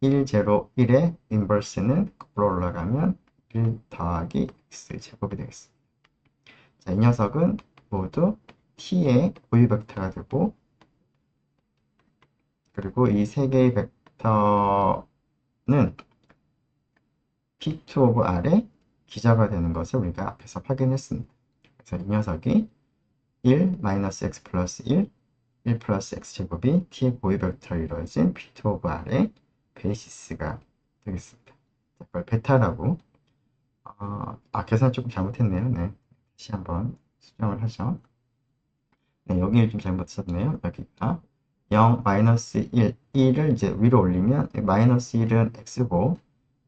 1, 0, 1의 인버스는 거꾸로 올라가면 1 더하기 x 제곱이 되겠습니다. 자, 이 녀석은 모두 t의 고유 벡터가 되고 그리고 이 세 개의 벡터는 P2 of R의 기저가 되는 것을 우리가 앞에서 확인했습니다. 그래서 이 녀석이 1, 마이너스 x 플러스 1, 1 플러스 x 제곱이 t의 고유 벡터로 이루어진 P2 of R의 베이시스가 되겠습니다. 자, 그걸 베타라고 계산 조금 잘못했네요. 네. 다시 한번 수정을 하죠. 네, 여기를 좀 잘못 썼네요. 여기가 0, 마이너스 1, 1을 이제 위로 올리면 마이너스 1은 x고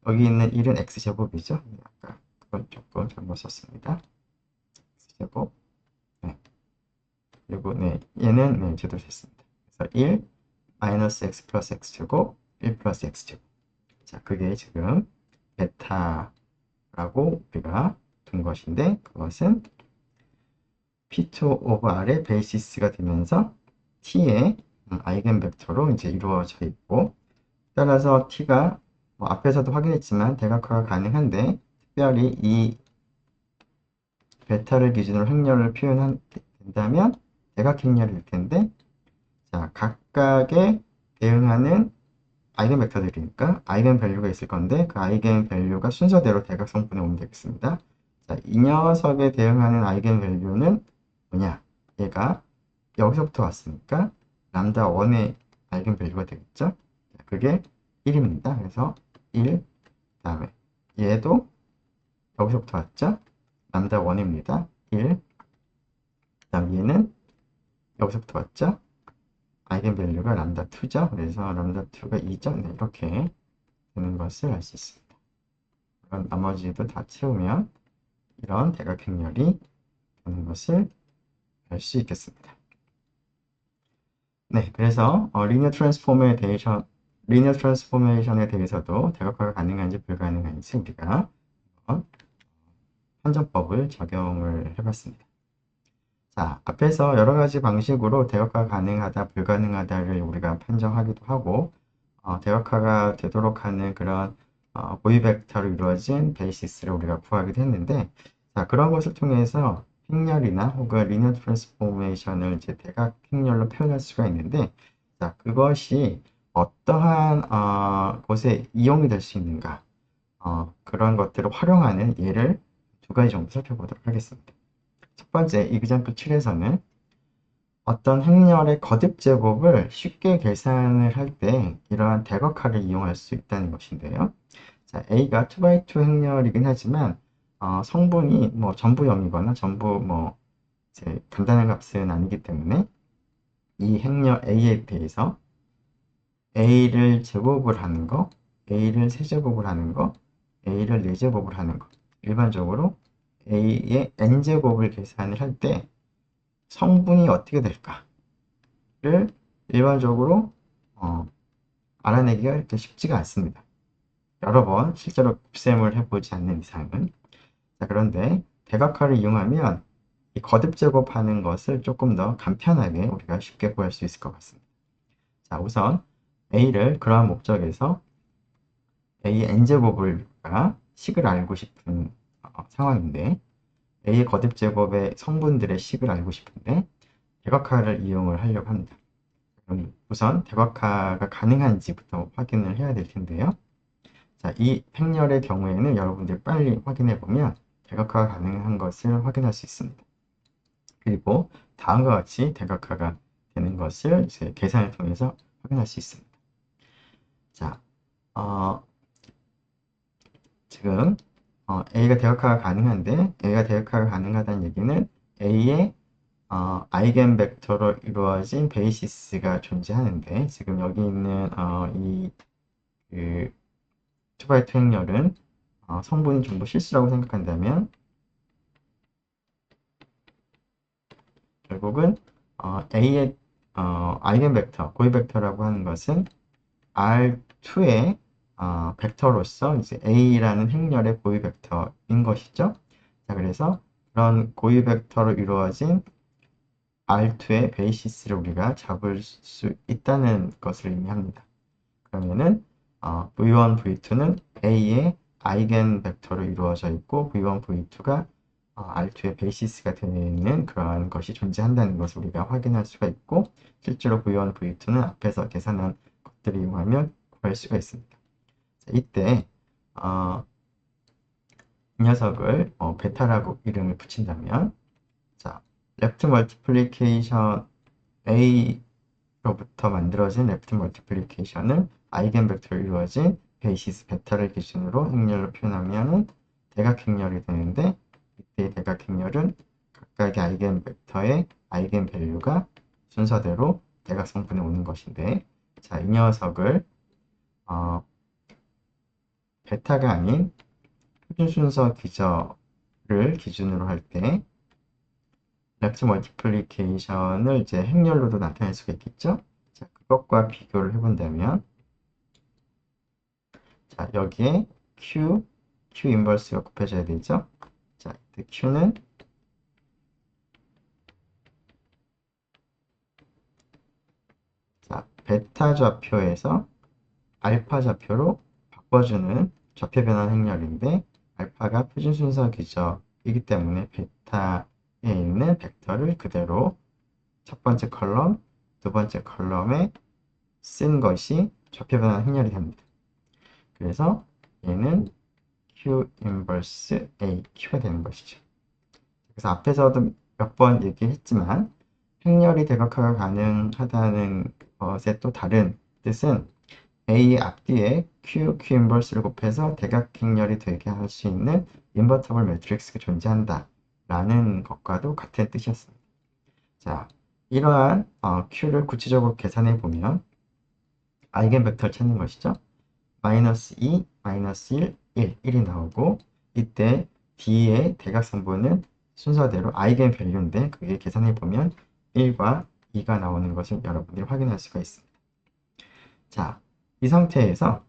여기 있는 1은 x제곱이죠. 네, 아까 그건 조금 잘못 썼습니다. x제곱. 네. 그리고 네, 얘는 네, 제대로 됐습니다. 그래서 1, 마이너스 x 플러스 x제곱, 1 플러스 x제곱. 자, 그게 지금 베타라고 우리가 둔 것인데 그것은 P2 of R의 베이시스가 되면서 T의 아이겐벡터로 이제 이루어져 있고 따라서 T가 뭐 앞에서도 확인했지만 대각화가 가능한데 특별히 이 베타를 기준으로 행렬을 표현한다면 대각행렬일 텐데 자, 각각에 대응하는 아이겐벡터들이니까 아이겐밸류가 있을 건데 그 아이겐밸류가 순서대로 대각성분에 오면 되겠습니다. 자, 이 녀석에 대응하는 아이겐밸류는 뭐냐? 얘가 여기서부터 왔으니까 람다 1의 아이겐밸류가 되겠죠? 자, 그게 1입니다. 그래서 1, 그 다음에 얘도 여기서부터 왔죠? 람다 1입니다. 1, 그 다음 얘는 여기서부터 왔죠? 아이겐밸류가 람다 2죠. 그래서 람다 2가 2죠. 네, 이렇게 되는 것을 알 수 있습니다. 그럼 나머지도 다 채우면 이런 대각행렬이 되는 것을 알 수 있겠습니다. 네, 그래서 리니어 트랜스포메이션에 대해서도 대각화가 가능한지 불가능한지 우리가 판정법을 적용을 해봤습니다. 자, 앞에서 여러 가지 방식으로 대각화가 가능하다, 불가능하다를 우리가 판정하기도 하고 대각화가 되도록 하는 그런 고유 벡터로 이루어진 베이시스를 우리가 구하기도 했는데 자, 그런 것을 통해서 행렬이나 혹은 리니어 트랜스포메이션을 이제 대각 행렬로 표현할 수가 있는데 자, 그것이 어떠한 곳에 이용이 될 수 있는가 그런 것들을 활용하는 예를 두 가지 정도 살펴보도록 하겠습니다. 첫 번째, example 7에서는 어떤 행렬의 거듭 제곱을 쉽게 계산을 할 때 이러한 대각화를 이용할 수 있다는 것인데요. 자, A가 2x2 행렬이긴 하지만 성분이 뭐 전부 0이거나 전부 뭐 이제 간단한 값은 아니기 때문에 이 행렬 A에 대해서 A를 제곱을 하는 거, A를 세제곱을 하는 거, A를 4제곱을 하는 거 일반적으로 A의 n제곱을 계산을 할 때 성분이 어떻게 될까를 일반적으로 알아내기가 이렇게 쉽지가 않습니다. 여러 번 실제로 곱셈을 해보지 않는 이상은. 자, 그런데 대각화를 이용하면 이 거듭 제곱하는 것을 조금 더 간편하게 우리가 쉽게 구할 수 있을 것 같습니다. 자, 우선 A를 그러한 목적에서 A의 n제곱을 식을 알고 싶은 상황인데 A의 거듭 제곱의 성분들의 식을 알고 싶은데 대각화를 이용을 하려고 합니다. 그럼 우선 대각화가 가능한지부터 확인을 해야 될 텐데요. 자, 이 행렬의 경우에는 여러분들 빨리 확인해 보면 대각화가 가능한 것을 확인할 수 있습니다. 그리고 다음과 같이 대각화가 되는 것을 이제 계산을 통해서 확인할 수 있습니다. 자, 지금 A가 대각화가 가능한데 A가 대각화가 가능하다는 얘기는 A의 아이겐 벡터로 이루어진 베이시스가 존재하는데 지금 여기 있는 이그 2x2 행렬은 성분이 전부 실수라고 생각한다면 결국은 A의 아이겐 벡터, 고유 벡터라고 하는 것은 R2의 벡터로서 이제 A라는 행렬의 고유 벡터인 것이죠. 자, 그래서 그런 고유 벡터로 이루어진 R2의 베이시스를 우리가 잡을 수 있다는 것을 의미합니다. 그러면은 V1, V2는 A의 아이겐 벡터로 이루어져 있고 V1, V2가 R2의 베이시스가 되는 그러한 것이 존재한다는 것을 우리가 확인할 수가 있고 실제로 V1, V2는 앞에서 계산한 것들을 이용하면 구할 수가 있습니다. 자, 이때 이 녀석을 베타라고 이름을 붙인다면 자, 레프트 멀티플리케이션 A로부터 만들어진 레프트 멀티플리케이션을 아이겐 벡터로 이루어진 베이시스 베타를 기준으로 행렬로 표현하면 대각행렬이 되는데 이때 대각행렬은 각각의 아이겐 벡터의 아이겐 밸류가 순서대로 대각성분에 오는 것인데 자, 이 녀석을 베타가 아닌 표준 순서 기저를 기준으로 할 때 렉트 멀티플리케이션을 이제 행렬로도 나타낼 수가 있겠죠? 자, 그것과 비교를 해본다면 자, 여기에 Q 인버스가 곱해져야 되죠? 자, 이때 Q는 자, 베타 좌표에서 알파 좌표로 바꿔주는 좌표 변환 행렬인데 알파가 표준 순서 기저이기 때문에 베타에 있는 벡터를 그대로 첫 번째 컬럼, 두 번째 컬럼에 쓴 것이 좌표 변환 행렬이 됩니다. 그래서 얘는 Q 인버스 A, Q가 되는 것이죠. 그래서 앞에서도 몇 번 얘기했지만 행렬이 대각화가 가능하다는 것의 또 다른 뜻은 A의 앞뒤에 Q 인버스를 곱해서 대각행렬이 되게 할 수 있는 인버터블 매트릭스가 존재한다 라는 것과도 같은 뜻이었습니다. 자, 이러한 Q를 구체적으로 계산해 보면 아이겐 벡터를 찾는 것이죠. 마이너스 2, 마이너스 1, 1이 나오고 이때 D의 대각성분은 순서대로 아이겐 밸류인데 그게 계산해 보면 1과 2가 나오는 것을 여러분들이 확인할 수가 있습니다. 자, 이 상태에서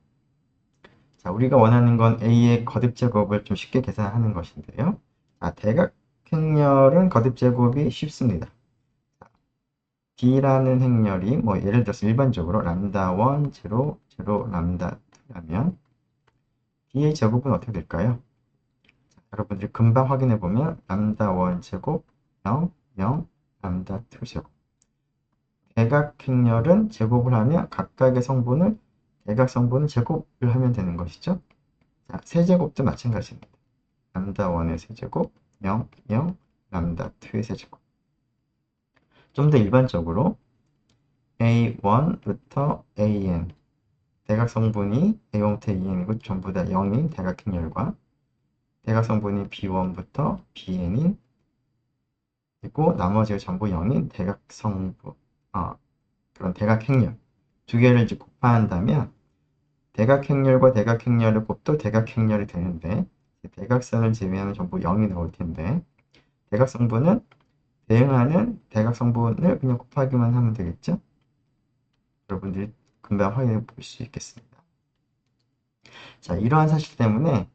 자, 우리가 원하는 건 A의 거듭 제곱을 좀 쉽게 계산하는 것인데요. 자, 대각행렬은 거듭 제곱이 쉽습니다. D라는 행렬이 뭐 예를 들어서 일반적으로 람다 1, 0, 0, 람다 2라면 D의 제곱은 어떻게 될까요? 자, 여러분들이 금방 확인해 보면 람다 1 제곱 0, 0, 람다 2 제곱 대각행렬은 제곱을 하면 각각의 성분을 대각 성분을 제곱을 하면 되는 것이죠. 자, 세제곱도 마찬가지입니다. 람다 1의 세제곱 0, 0, 람다 2의 세제곱 좀 더 일반적으로 A1부터 AN 대각성분이 A1부터 AN이고 전부 다 0인 대각행렬과 대각성분이 B1부터 BN인 그리고 나머지가 전부 0인 대각성분 그런 대각행렬 두 개를 이제 곱한다면 대각행렬과 대각행렬을 곱도 대각행렬이 되는데 대각선을 제외하면 전부 0이 나올 텐데 대각성분은 대응하는 대각성분을 그냥 곱하기만 하면 되겠죠? 여러분들이 금방 확인해 볼 수 있겠습니다. 자, 이러한 사실 때문에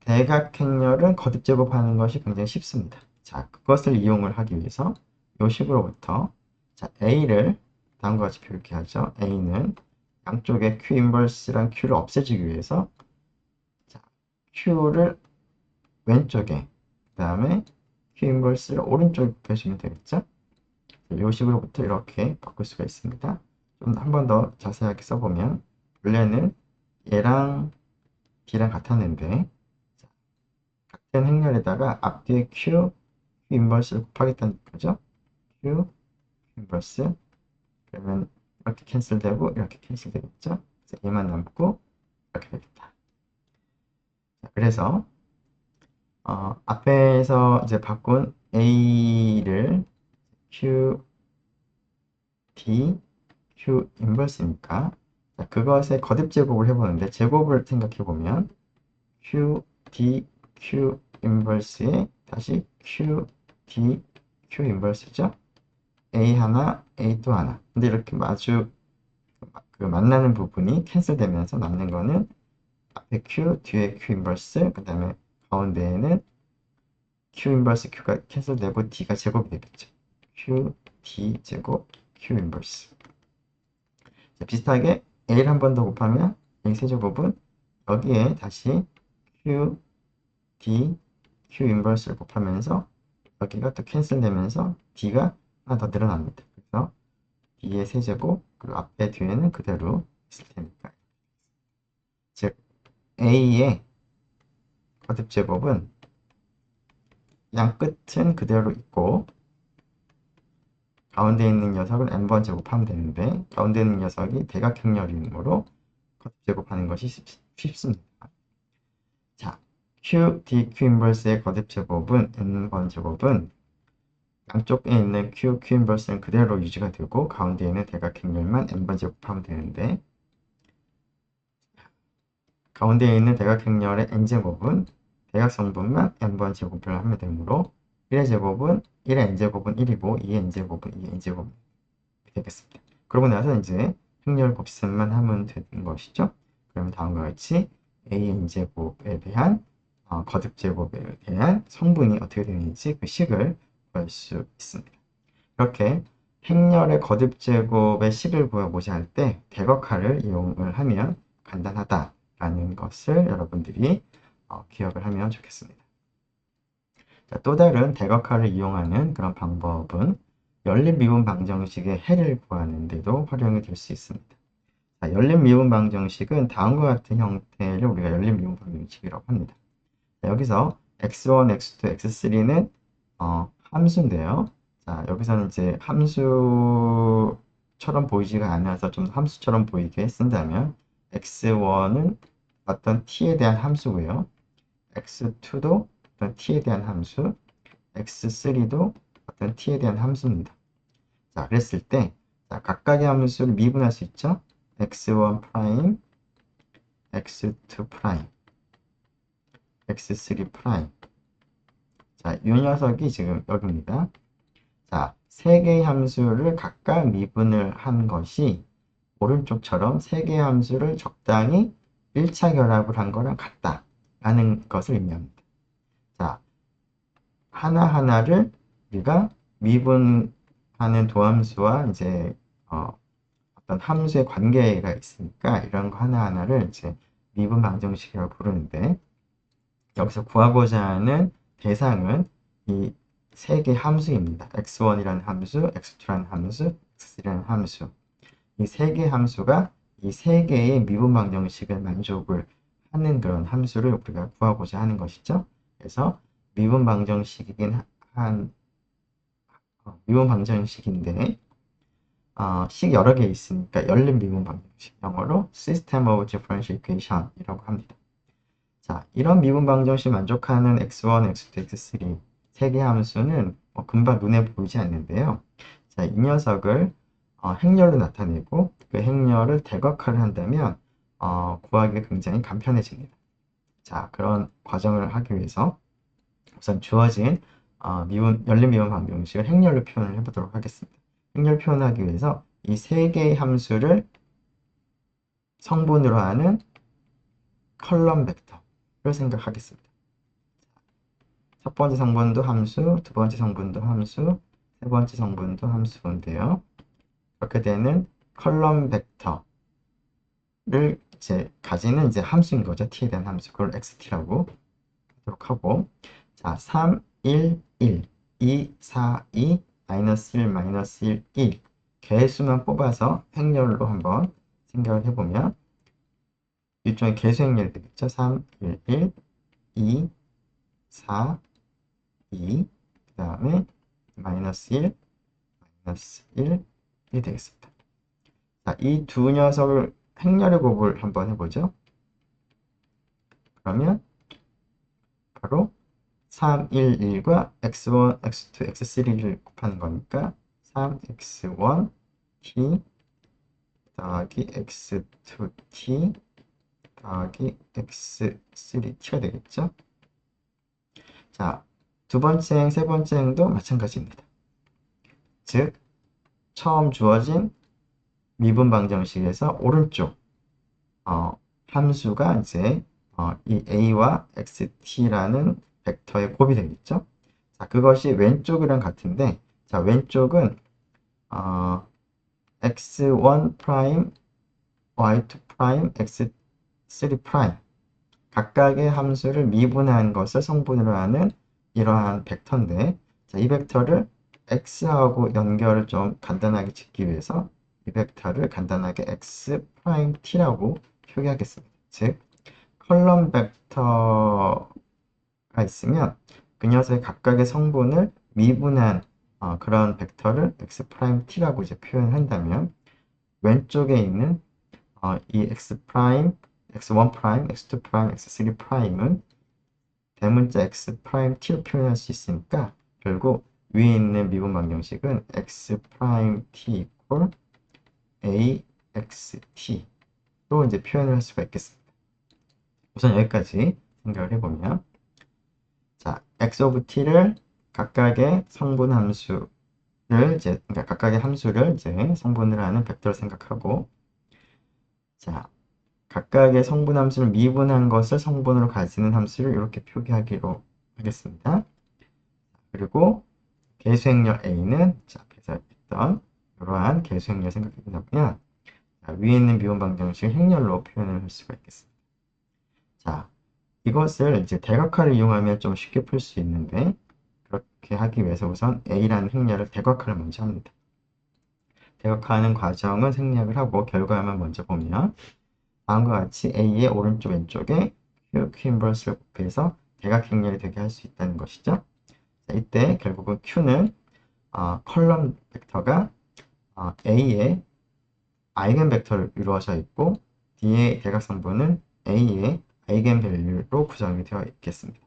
대각행렬은 거듭 제곱하는 것이 굉장히 쉽습니다. 자, 그것을 이용을 하기 위해서 이 식으로부터 자, A를 다음과 같이 표기하죠. A는 양쪽에 Q 인버스랑 Q를 없애주기 위해서 자, Q를 왼쪽에 그 다음에 Q 인버스를 오른쪽에 곱해주면 되겠죠. 이 식으로부터 이렇게 바꿀 수가 있습니다. 좀 한 번 더 자세하게 써보면 원래는 얘랑 D랑 같았는데 같은 행렬에다가 앞뒤에 Q 인버스를 곱하겠다는 거죠. Q 인버스 그러면 이렇게 캔슬되고 이렇게 캔슬되겠죠. 그래서 얘만 남고 이렇게 되겠다. 자, 그래서 앞에서 이제 바꾼 A를 Q, D, Q 인버스니까 자, 그것의 거듭 제곱을 해보는데 제곱을 생각해보면 Q, D, Q 인버스에 다시 Q, D, Q 인버스죠. A 하나, A 또 하나. 근데 이렇게 마주 그 만나는 부분이 캔슬되면서 남는 거는 앞에 Q, 뒤에 Q 인버스, 그 다음에 가운데에는 Q 인버스 Q가 캔슬되고 D가 제곱이 되겠죠. Q, D 제곱, Q 인버스. 자, 비슷하게 A를 한 번 더 곱하면 A 세제곱은 여기에 다시 Q, D, Q 인버스를 곱하면서 여기가 또 캔슬되면서 D가 하나 더 늘어납니다. 그래서 D의 세제곱, 그리고 앞에 뒤에는 그대로 있을 테니까. 즉, A의 거듭 제곱은 양 끝은 그대로 있고 가운데 있는 녀석을 n번 제곱하면 되는데 가운데 있는 녀석이 대각형렬이므로 거듭 제곱하는 것이 쉽습니다. 자, Q, D, Q 인버스의 거듭 제곱은 n번 제곱은 양쪽에 있는 Q, Q 인버스는 그대로 유지가 되고 가운데 있는 대각형렬만 n번 제곱하면 되는데 가운데에 있는 대각형렬의 n제곱은 대각성분만 n번 제곱을 하면 되므로 1의 제곱은 1의 n제곱은 1이고 2의 n제곱은 2의 n제곱 되겠습니다. 그러고 나서 이제 행렬 곱셈만 하면 되는 것이죠. 그럼 다음과 같이 a n제곱에 대한 거듭 제곱에 대한 성분이 어떻게 되는지 그 식을 구할 수 있습니다. 이렇게 행렬의 거듭 제곱의 식을 구해보자 할 때 대각화를 이용을 하면 간단하다라는 것을 여러분들이 기억을 하면 좋겠습니다. 자, 또 다른 대각화를 이용하는 그런 방법은 열린 미분 방정식의 해를 구하는 데도 활용이 될 수 있습니다. 자, 열린 미분 방정식은 다음과 같은 형태를 우리가 열린 미분 방정식이라고 합니다. 자, 여기서 x1, x2, x3는 함수인데요. 자, 여기서는 이제 함수처럼 보이지가 않아서 좀 함수처럼 보이게 쓴다면 x1은 어떤 t에 대한 함수고요. x2도 어떤 t에 대한 함수, x3도 어떤 t에 대한 함수입니다. 자, 그랬을 때 자, 각각의 함수를 미분할 수 있죠. x1 프라임, x2 프라임, x3 프라임. 자, 이 녀석이 지금 여기입니다. 자, 세 개의 함수를 각각 미분을 한 것이 오른쪽처럼 세 개의 함수를 적당히 1차 결합을 한 거랑 같다라는 것을 의미합니다. 자, 하나하나를 우리가 미분하는 도함수와 이제 어떤 함수의 관계가 있으니까 이런 거 하나하나를 이제 미분 방정식이라고 부르는데 여기서 구하고자 하는 대상은 이 세 개 함수입니다. x1이라는 함수, x2라는 함수, x3라는 함수. 이 세 개 함수가 이 세 개의 미분 방정식을 만족을 하는 그런 함수를 우리가 구하고자 하는 것이죠. 그래서 미분 방정식이긴 한 미분 방정식인데 식 여러 개 있으니까 열린 미분 방정식, 영어로 System of Differential Equation 이라고 합니다. 자, 이런 미분 방정식 만족하는 x1, x2, x3 세 개 함수는 금방 눈에 보이지 않는데요. 자, 이 녀석을 행렬로 나타내고 그 행렬을 대각화를 한다면 구하기가 굉장히 간편해집니다. 자, 그런 과정을 하기 위해서 우선 주어진 열린 미분 방정식을 행렬로 표현을 해보도록 하겠습니다. 행렬 표현하기 위해서 이 세 개의 함수를 성분으로 하는 컬럼 벡터를 생각하겠습니다. 첫 번째 성분도 함수, 두 번째 성분도 함수, 세 번째 성분도 함수인데요. 그렇게 되는 컬럼 벡터를 이제 가지는 이제 함수인 거죠. t에 대한 함수. 그걸 xt라고 하도록 하고, 자, 3, 1, 1, 2, 4, 2, 마이너스 1, 마이너스 1, 1 개수만 뽑아서 행렬로 한번 생각을 해보면 일종의 개수 행렬이 되겠죠. 3, 1, 1, 2, 4, 2, 그 다음에 마이너스 1, 마이너스 1, 1이 되겠습니다. 자, 이 두 녀석을 행렬의 곱을 한번 해보죠. 그러면 바로 3, 1, 1과 x1, x2, x3를 곱하는 거니까 3x1 t 더하기 x2t 더하기 x3t가 되겠죠. 자, 두 번째 행, 세 번째 행도 마찬가지입니다. 즉, 처음 주어진 미분 방정식에서 오른쪽 함수가 이제 이 a와 xt라는 벡터의 곱이 되겠죠. 자, 그것이 왼쪽이랑 같은데, 자, 왼쪽은 x1 프라임, y2 프라임, x3 프라임 각각의 함수를 미분한 것을 성분으로 하는 이러한 벡터인데, 자, 이 벡터를 x하고 연결을 좀 간단하게 짓기 위해서 이 벡터를 간단하게 x 프라임 t라고 표기하겠습니다. 즉, 컬럼 벡터가 있으면 그 녀석의 각각의 성분을 미분한 그런 벡터를 x 프라임 t라고 이제 표현한다면 왼쪽에 있는 이 x 프라임, x1 프라임, x2 프라임, x3 프라임은 대문자 x 프라임 t로 표현할 수 있으니까 결국 위에 있는 미분 방정식은 x 프라임 t 이퀄 a x t로 이제 표현을 할 수가 있겠습니다. 우선 여기까지 생각을 해보면, 자, x of t를 각각의 성분 함수를 그러니까 각각의 함수를 이제 성분을 하는 벡터를 생각하고, 자, 각각의 성분 함수를 미분한 것을 성분으로 가지는 함수를 이렇게 표기하기로 하겠습니다. 그리고 개수행렬 A는 앞에서 했던 이러한 개수행렬 생각해 보면 위에 있는 미분 방정식 행렬로 표현을 할 수가 있겠습니다. 자, 이것을 이제 대각화를 이용하면 좀 쉽게 풀 수 있는데 그렇게 하기 위해서 우선 A라는 행렬을 대각화를 먼저 합니다. 대각화하는 과정은 생략을 하고 결과만 먼저 보면 다음과 같이 A의 오른쪽 왼쪽에 Q 인버스를 곱해서 대각행렬이 되게 할 수 있다는 것이죠. 자, 이때 결국은 Q는 컬럼 벡터가 A의 아이겐 벡터를 이루어져 있고 D의 대각성분은 A의 아이겐 밸류로 구성이 되어 있겠습니다.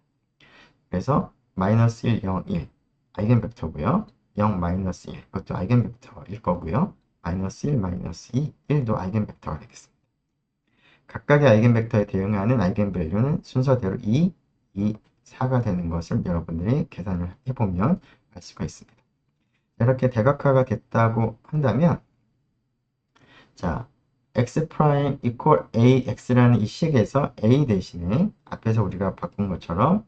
그래서 마이너스 1, 0, 1 아이겐 벡터고요. 0, 마이너스 1 그것도 아이겐 벡터일 거고요. 마이너스 1, 마이너스 2, 1도 아이겐 벡터가 되겠습니다. 각각의 아이겐 벡터에 대응하는 아이겐 밸류는 순서대로 2, 2, 4가 되는 것을 여러분들이 계산을 해보면 알 수가 있습니다. 이렇게 대각화가 됐다고 한다면, 자, x 프라임 이퀄 ax라는 이 식에서 a 대신에 앞에서 우리가 바꾼 것처럼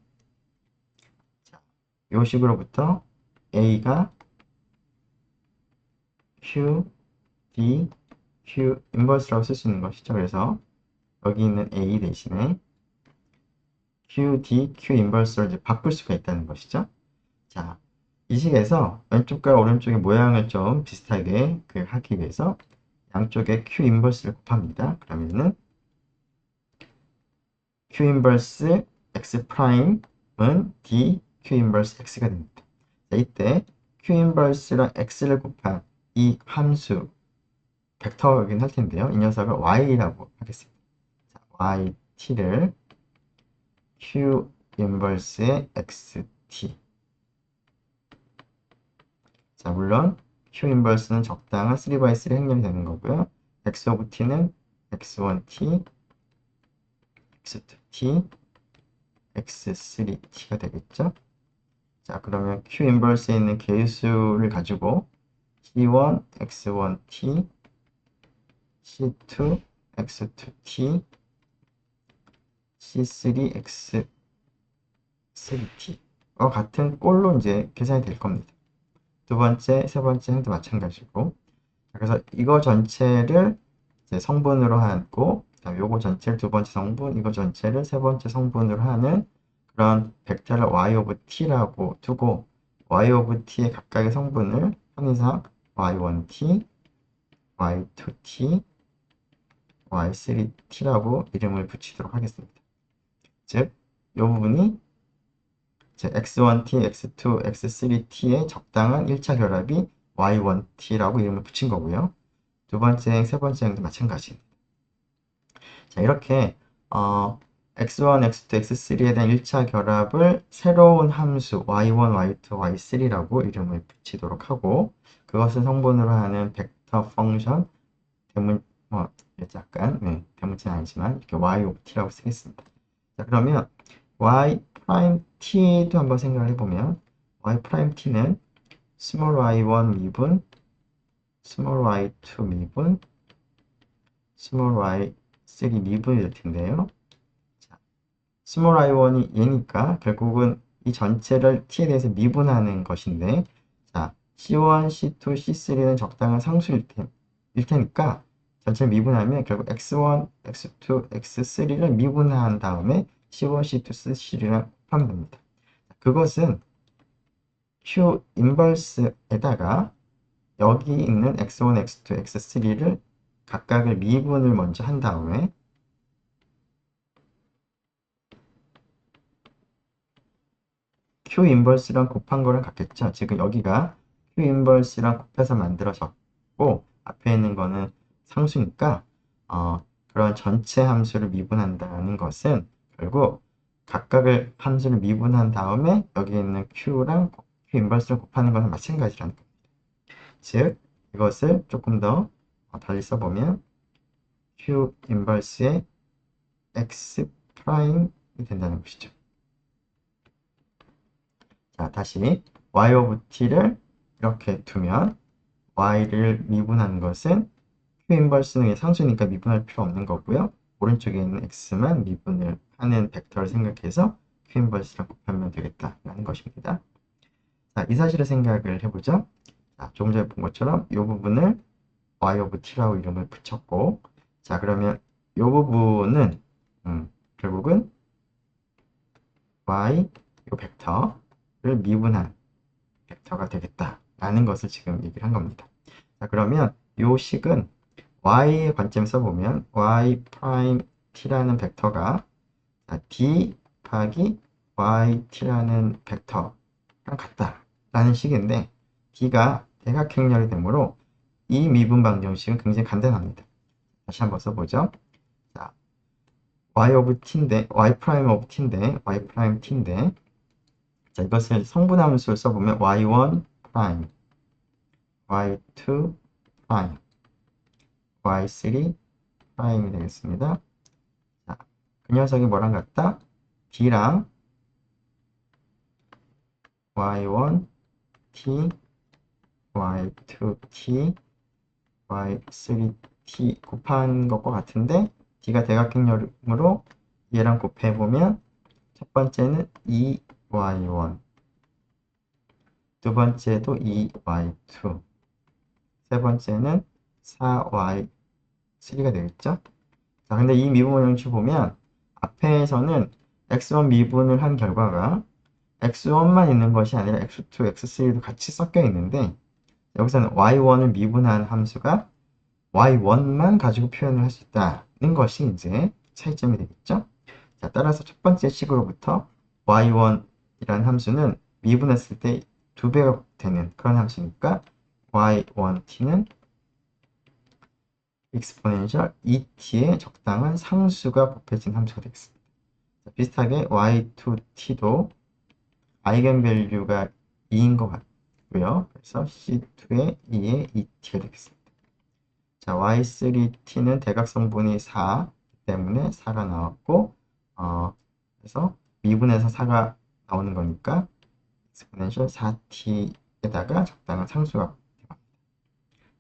이 식으로부터 a가 q, d, q 인버스라고 쓸 수 있는 것이죠. 그래서 여기 있는 a 대신에 q, d, q 인버스를 이제 바꿀 수가 있다는 것이죠. 자, 이 식에서 왼쪽과 오른쪽의 모양을 좀 비슷하게 하기 위해서 양쪽에 q 인버스를 곱합니다. 그러면은 q 인버스 x 프라임은 d q 인버스 x가 됩니다. 자, 이때 q 인버스랑 x를 곱한 이 함수 벡터이긴 할 텐데요. 이 녀석을 y라고 하겠습니다. 자, yt를 q 인버스의 xt. 자, 물론 q 인버스는 적당한 3x3 행렬이 되는 거고요. x of t는 x1t, x2t, x3t가 되겠죠. 자, 그러면 q 인버스에 있는 개수를 가지고 c1, x1t, c2, x2t, c3, x3t와 같은 꼴로 이제 계산이 될 겁니다. 두 번째, 세 번째 행도 마찬가지고. 그래서 이거 전체를 이제 성분으로 하고, 그다음 요거 전체를 두 번째 성분, 이거 전체를 세 번째 성분으로 하는 그런 벡터를 y of t라고 두고 y of t의 각각의 성분을 편의상 y1t, y2t, y3t라고 이름을 붙이도록 하겠습니다. 즉, 이 부분이 x1t, x2, x3t의 적당한 1차 결합이 y1t라고 이름을 붙인 거고요. 두 번째 행, 세 번째 행도 마찬가지입니다. 자, 이렇게 x1, x2, x3에 대한 1차 결합을 새로운 함수 y1, y2, y3라고 이름을 붙이도록 하고 그것을 성분으로 하는 벡터 펑션 대문자는 아니지만 이렇게 y of t라고 쓰겠습니다. 자, 그러면 y 프라임 t도 한번 생각을 해보면 y 프라임 t는 small y1 미분, small y2 미분, small y3 미분이 될 텐데요. 자, small y1이 얘니까 결국은 이 전체를 t에 대해서 미분하는 것인데 자, c1, c2, c3는 적당한 상수일 테니까 전체를 미분하면 결국 x1, x2, x3를 미분한 다음에 c1, c2, c3랑 곱하면 됩니다. 그것은 q 인버스에다가 여기 있는 x1, x2, x3를 각각을 미분을 먼저 한 다음에 q 인버스랑 곱한 거랑 같겠죠. 지금 여기가 q 인버스랑 곱해서 만들어졌고 앞에 있는 거는 상수니까 그런 전체 함수를 미분한다는 것은 결국 각각을 함수를 미분한 다음에 여기 있는 q랑 q 인버스를 곱하는 거랑 마찬가지라는 겁니다. 즉 이것을 조금 더 달리 써보면 q 인버스의 x 프라임이 된다는 것이죠. 자, 다시 y of t를 이렇게 두면 y를 미분하는 것은 q 인버스는 상수니까 미분할 필요 없는 거고요. 오른쪽에 있는 x만 미분을 하는 벡터를 생각해서 q 인버스랑 곱하면 되겠다라는 것입니다. 자, 이 사실을 생각을 해보죠. 자, 조금 전에 본 것처럼 이 부분을 y of t라고 이름을 붙였고 자, 그러면 이 부분은 결국은 y 이 벡터를 미분한 벡터가 되겠다라는 것을 지금 얘기를 한 겁니다. 자, 그러면 이 식은 y의 관점 써보면 y 프라임 t라는 벡터가 d 곱하기 yt라는 벡터랑 같다라는 식인데 d가 대각행렬이 되므로 이 미분 방정식은 굉장히 간단합니다. 다시 한번 써보죠. 자, y of t인데 y 프라임 of t인데 y 프라임 t인데 자, 이것을 성분함수를 써보면 y1 프라임, y2 프라임, y3 프라임이 되겠습니다. 자, 그 녀석이 뭐랑 같다? d랑 y1 t, y2 t, y3 t 곱한 것과 같은데 d가 대각행렬이므로 얘랑 곱해보면 첫 번째는 2y1 두 번째도 2y2 세 번째는 4y3가 되겠죠? 자, 근데 이 미분 방정식 보면 앞에서는 x1 미분을 한 결과가 x1만 있는 것이 아니라 x2, x3도 같이 섞여 있는데 여기서는 y1을 미분한 함수가 y1만 가지고 표현을 할 수 있다는 것이 이제 차이점이 되겠죠? 자, 따라서 첫 번째 식으로부터 y1이라는 함수는 미분했을 때 2배가 되는 그런 함수니까 y1t는 exponential et의 적당한 상수가 곱해진 함수가 되겠습니다. 자, 비슷하게 y2t도 아이겐밸류가 2인 것 같고요. 그래서 c2의 2의 2t가 되겠습니다. 자, y3t는 대각성분이 4 때문에 4가 나왔고 그래서 미분해서 4가 나오는 거니까 exponential 4t에다가 적당한 상수가 됩니다.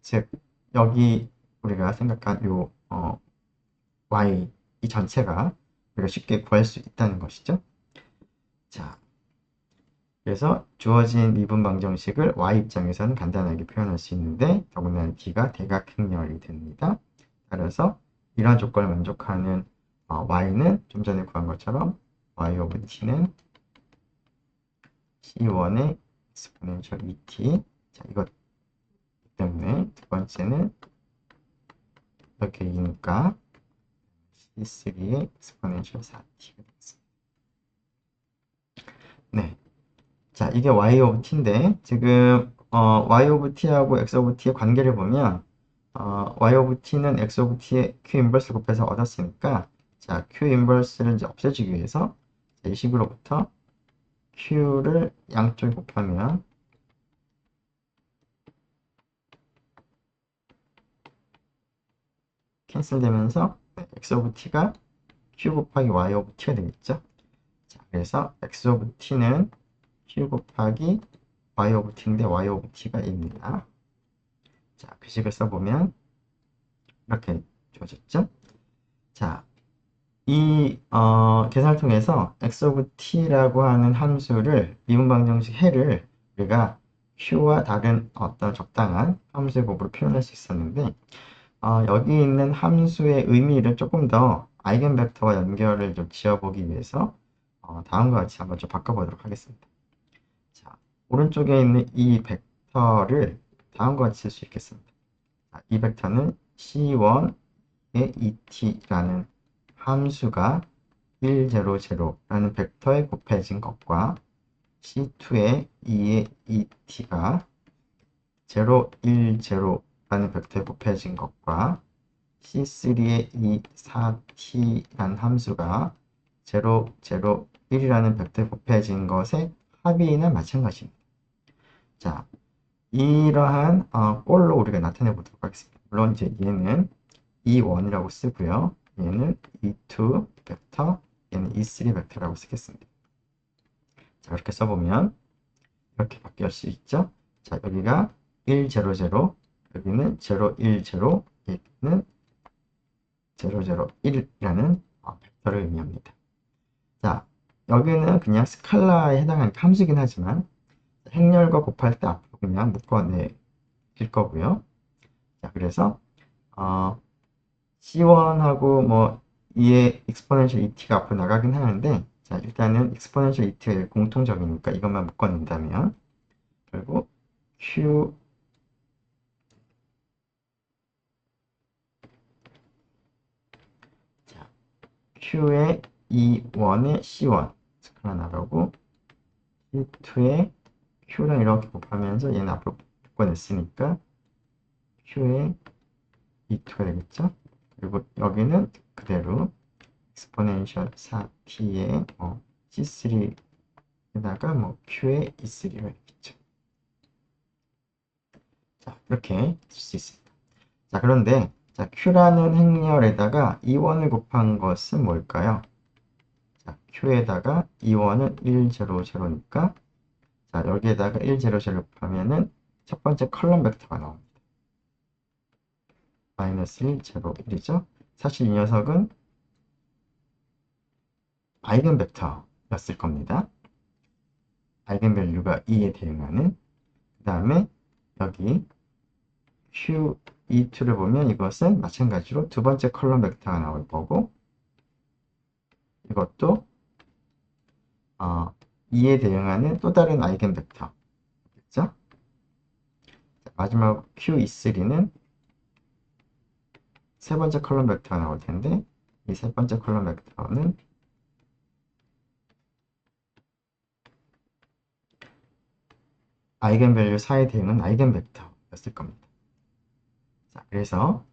즉 여기 우리가 생각한 요 y 이 전체가 우리가 쉽게 구할 수 있다는 것이죠. 자, 그래서 주어진 미분 방정식을 y 입장에서는 간단하게 표현할 수 있는데 더군다나 d가 대각행렬이 됩니다. 따라서 이러한 조건을 만족하는 y는 좀 전에 구한 것처럼 y of t는 c1의 exponential et. 자, 이것 때문에 두 번째는 이렇게 2니까 C3의 exponential 4t가 되겠습니다. 네. 자, 이게 y of t인데, 지금, y of t하고 x of t의 관계를 보면, y of t는 x of t의 q 인버스 곱해서 얻었으니까, 자, q 인버스를 이제 없애주기 위해서, 자, 이 식으로부터 q를 양쪽에 곱하면, 캔슬되면서, 네, x of t가 q 곱하기 y of t가 되겠죠? 자, 그래서 x of t는 q 곱하기 y of t인데 y of t가 1입니다. 자, 그 식을 써보면 이렇게 주어졌죠? 자, 이 계산을 통해서 x of t라고 하는 함수를 미분 방정식 해를 우리가 q와 다른 어떤 적당한 함수의 곱으로 표현할 수 있었는데 여기 있는 함수의 의미를 조금 더 아이겐벡터와 연결을 좀 지어보기 위해서 다음과 같이 한번 좀 바꿔보도록 하겠습니다. 자, 오른쪽에 있는 이 벡터를 다음과 같이 쓸 수 있겠습니다. 자, 이 벡터는 C1의 ET라는 함수가 1, 0, 0라는 벡터에 곱해진 것과 C2의 2의 ET가 0, 1, 0라는 벡터에 곱해진 것과 C3의 2, 4T라는 함수가 0, 0, 1이라는 벡터에 곱해진 것의 합이나 마찬가지입니다. 자, 이러한 꼴로 우리가 나타내 보도록 하겠습니다. 물론 이제 얘는 E1이라고 쓰고요. 얘는 E2 벡터, 얘는 E3 벡터라고 쓰겠습니다. 자, 이렇게 써보면 이렇게 바뀔 수 있죠. 자, 여기가 1, 0, 0, 여기는 0, 1, 0, 여기는 0, 0, 1이라는 벡터를 의미합니다. 자, 여기는 그냥 스칼라에 해당하는 함수긴 하지만 행렬과 곱할 때 앞으로 그냥 묶어낼 거고요. 자, 그래서 C1하고 뭐 2의 exponential et가 앞으로 나가긴 하는데, 자, 일단은 exponential et가 공통적이니까 이것만 묶어낸다면, 그리고 Q, 자, Q의 E1의 C1 하나 나가고, E2의 Q랑 이렇게 곱하면서 얘는 앞으로 묶어냈으니까 Q의 E2가 되겠죠? 그리고 여기는 그대로 exponential 4t의 C3에다가 뭐 Q의 E3가 되겠죠. 자, 이렇게 쓸 수 있습니다. 자, 그런데 자, Q라는 행렬에다가 E1을 곱한 것은 뭘까요? 자, Q에다가 E1은 1, 0, 0니까 자, 여기에다가 1, 0, 0 곱하면은 첫 번째 컬럼 벡터가 나옵니다. 마이너스 1, 0, 1이죠. 사실 이 녀석은 아이겐 벡터였을 겁니다. 아이겐 밸류가 2에 대응하는. 그 다음에 여기 Q2를 보면 이것은 마찬가지로 두 번째 컬럼 벡터가 나올 거고, 이것도 2에 대응하는 또 다른 아이겐 벡터. 그죠? 마지막 Q23는 세 번째 컬럼 벡터가 나올 텐데, 이 세 번째 컬럼 벡터는 아이겐 밸류 4에 대응은 아이겐 벡터였을 겁니다. 자, 그래서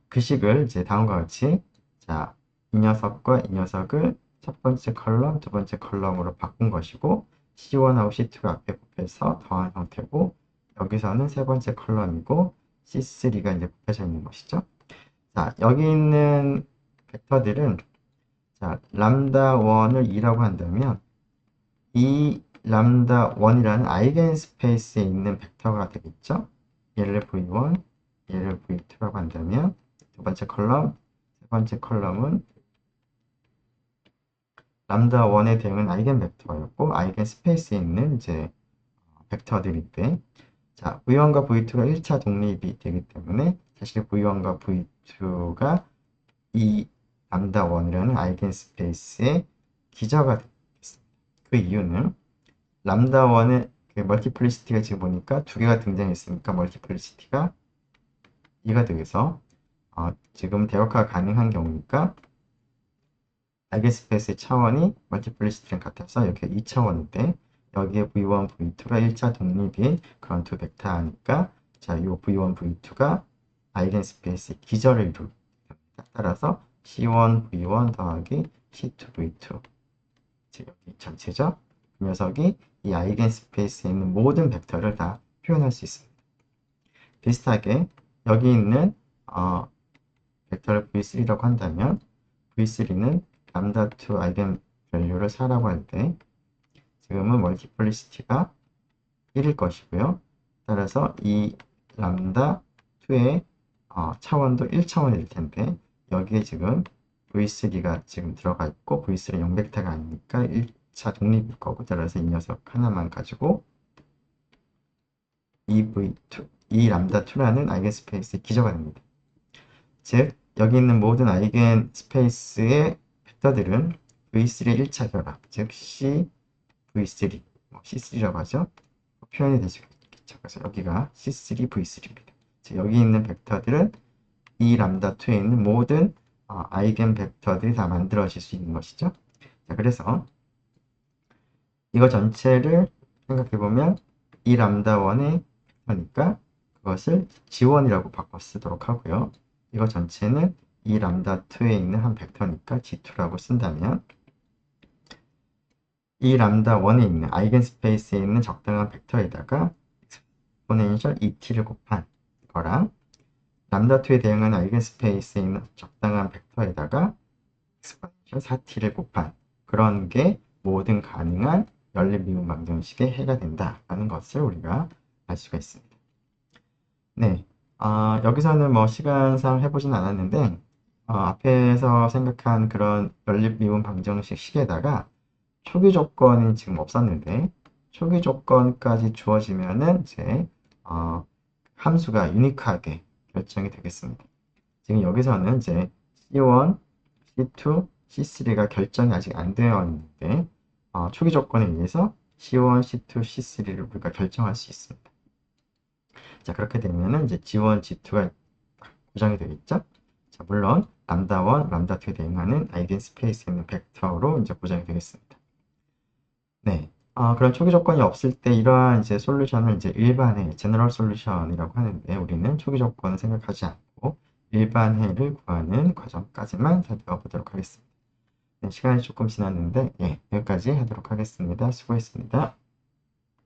그 식을 이제 다음과 같이, 자, 이 녀석과 이 녀석을 첫 번째 컬럼, 두 번째 컬럼으로 바꾼 것이고, C1하고 C2가 앞에 곱해서 더한 형태고, 여기서는 세 번째 컬럼이고, C3가 이제 곱해져 있는 것이죠. 자, 여기 있는 벡터들은, 자, 람다 1을 2라고 한다면, 이 람다 1이라는 아이겐 스페이스에 있는 벡터가 되겠죠. 얘를 V1, 얘를 V2라고 한다면 두 번째 컬럼, 세 번째 컬럼은 람다 1에 대응은 아이겐 벡터였고 아이겐 스페이스에 있는 이제 벡터들인데, 자, V1과 V2가 1차 독립이 되기 때문에 사실 V1과 V2가 이 람다 1이라는 아이겐 스페이스의 기저가 되겠습니다. 그 이유는 람다 1의 그 멀티플리시티가 지금 보니까 두 개가 등장했으니까 멀티플리시티가 2가 되어서 지금 대역화가 가능한 경우니까 아이겐스페이스의 차원이 멀티플리시티랑 같아서 여기가 2차원인데 여기에 V1, V2가 1차 독립인 그런 두 벡터니까 자, 이 V1, V2가 아이겐스페이스의 기저를 이룹니다. 따라서 C1, V1 더하기 C2, V2 여기 전체죠. 그 녀석이 이 아이겐스페이스에 있는 모든 벡터를 다 표현할 수 있습니다. 비슷하게 여기 있는 벡터를 V3라고 한다면 V3는 람다2 아이겐 밸류를 4라고 할 때 지금은 멀티플리시티가 1일 것이고요. 따라서 이 람다2의 차원도 1차원일 텐데 여기에 지금 V3가 지금 들어가 있고 V3는 0벡터가 아니니까 1차 독립일 거고 따라서 이 녀석 하나만 가지고 이 람다2라는 아이겐스페이스의 기저가 됩니다. 즉 여기 있는 모든 아이겐 스페이스의 벡터들은 V3의 1차 결합, 즉 C, V3, C3라고 하죠. 표현이 되시겠죠. 그래서 여기가 C3, V3입니다. 즉 여기 있는 벡터들은 이 람다2에 있는 모든 아이겐 벡터들이 다 만들어질 수 있는 것이죠. 자, 그래서 이거 전체를 생각해보면 이 람다1의 벡터니까 그것을 G1이라고 바꿔 쓰도록 하고요. 이거 전체는 이 람다2에 있는 한 벡터니까 G2라고 쓴다면 이 람다1에 있는 아이겐스페이스에 있는 적당한 벡터에다가 exponential ET를 곱한 거랑 람다2에 대응하는 아이겐스페이스에 있는 적당한 벡터에다가 exponential 4t를 곱한 그런 게 모든 가능한 연립미분 방정식의 해가 된다라는 것을 우리가 알 수가 있습니다. 네, 여기서는 뭐 시간상 해보진 않았는데 앞에서 생각한 그런 연립미분 방정식 식에다가 초기 조건이 지금 없었는데 초기 조건까지 주어지면은 이제 함수가 유니크하게 결정이 되겠습니다. 지금 여기서는 이제 C1, C2, C3가 결정이 아직 안 되어 있는데 초기 조건에 의해서 C1, C2, C3를 우리가 결정할 수 있습니다. 자, 그렇게 되면은 이제 G1, G2가 고정이 되겠죠? 자, 물론 람다1, 람다2에 대응하는 아이겐 스페이스에 있는 벡터로 이제 고정이 되겠습니다. 네. 그런 초기 조건이 없을 때 이러한 이제 솔루션을 이제 일반해, 제너럴 솔루션이라고 하는데 우리는 초기 조건을 생각하지 않고 일반해를 구하는 과정까지만 살펴보도록 하겠습니다. 네, 시간이 조금 지났는데 예, 여기까지 하도록 하겠습니다. 수고했습니다.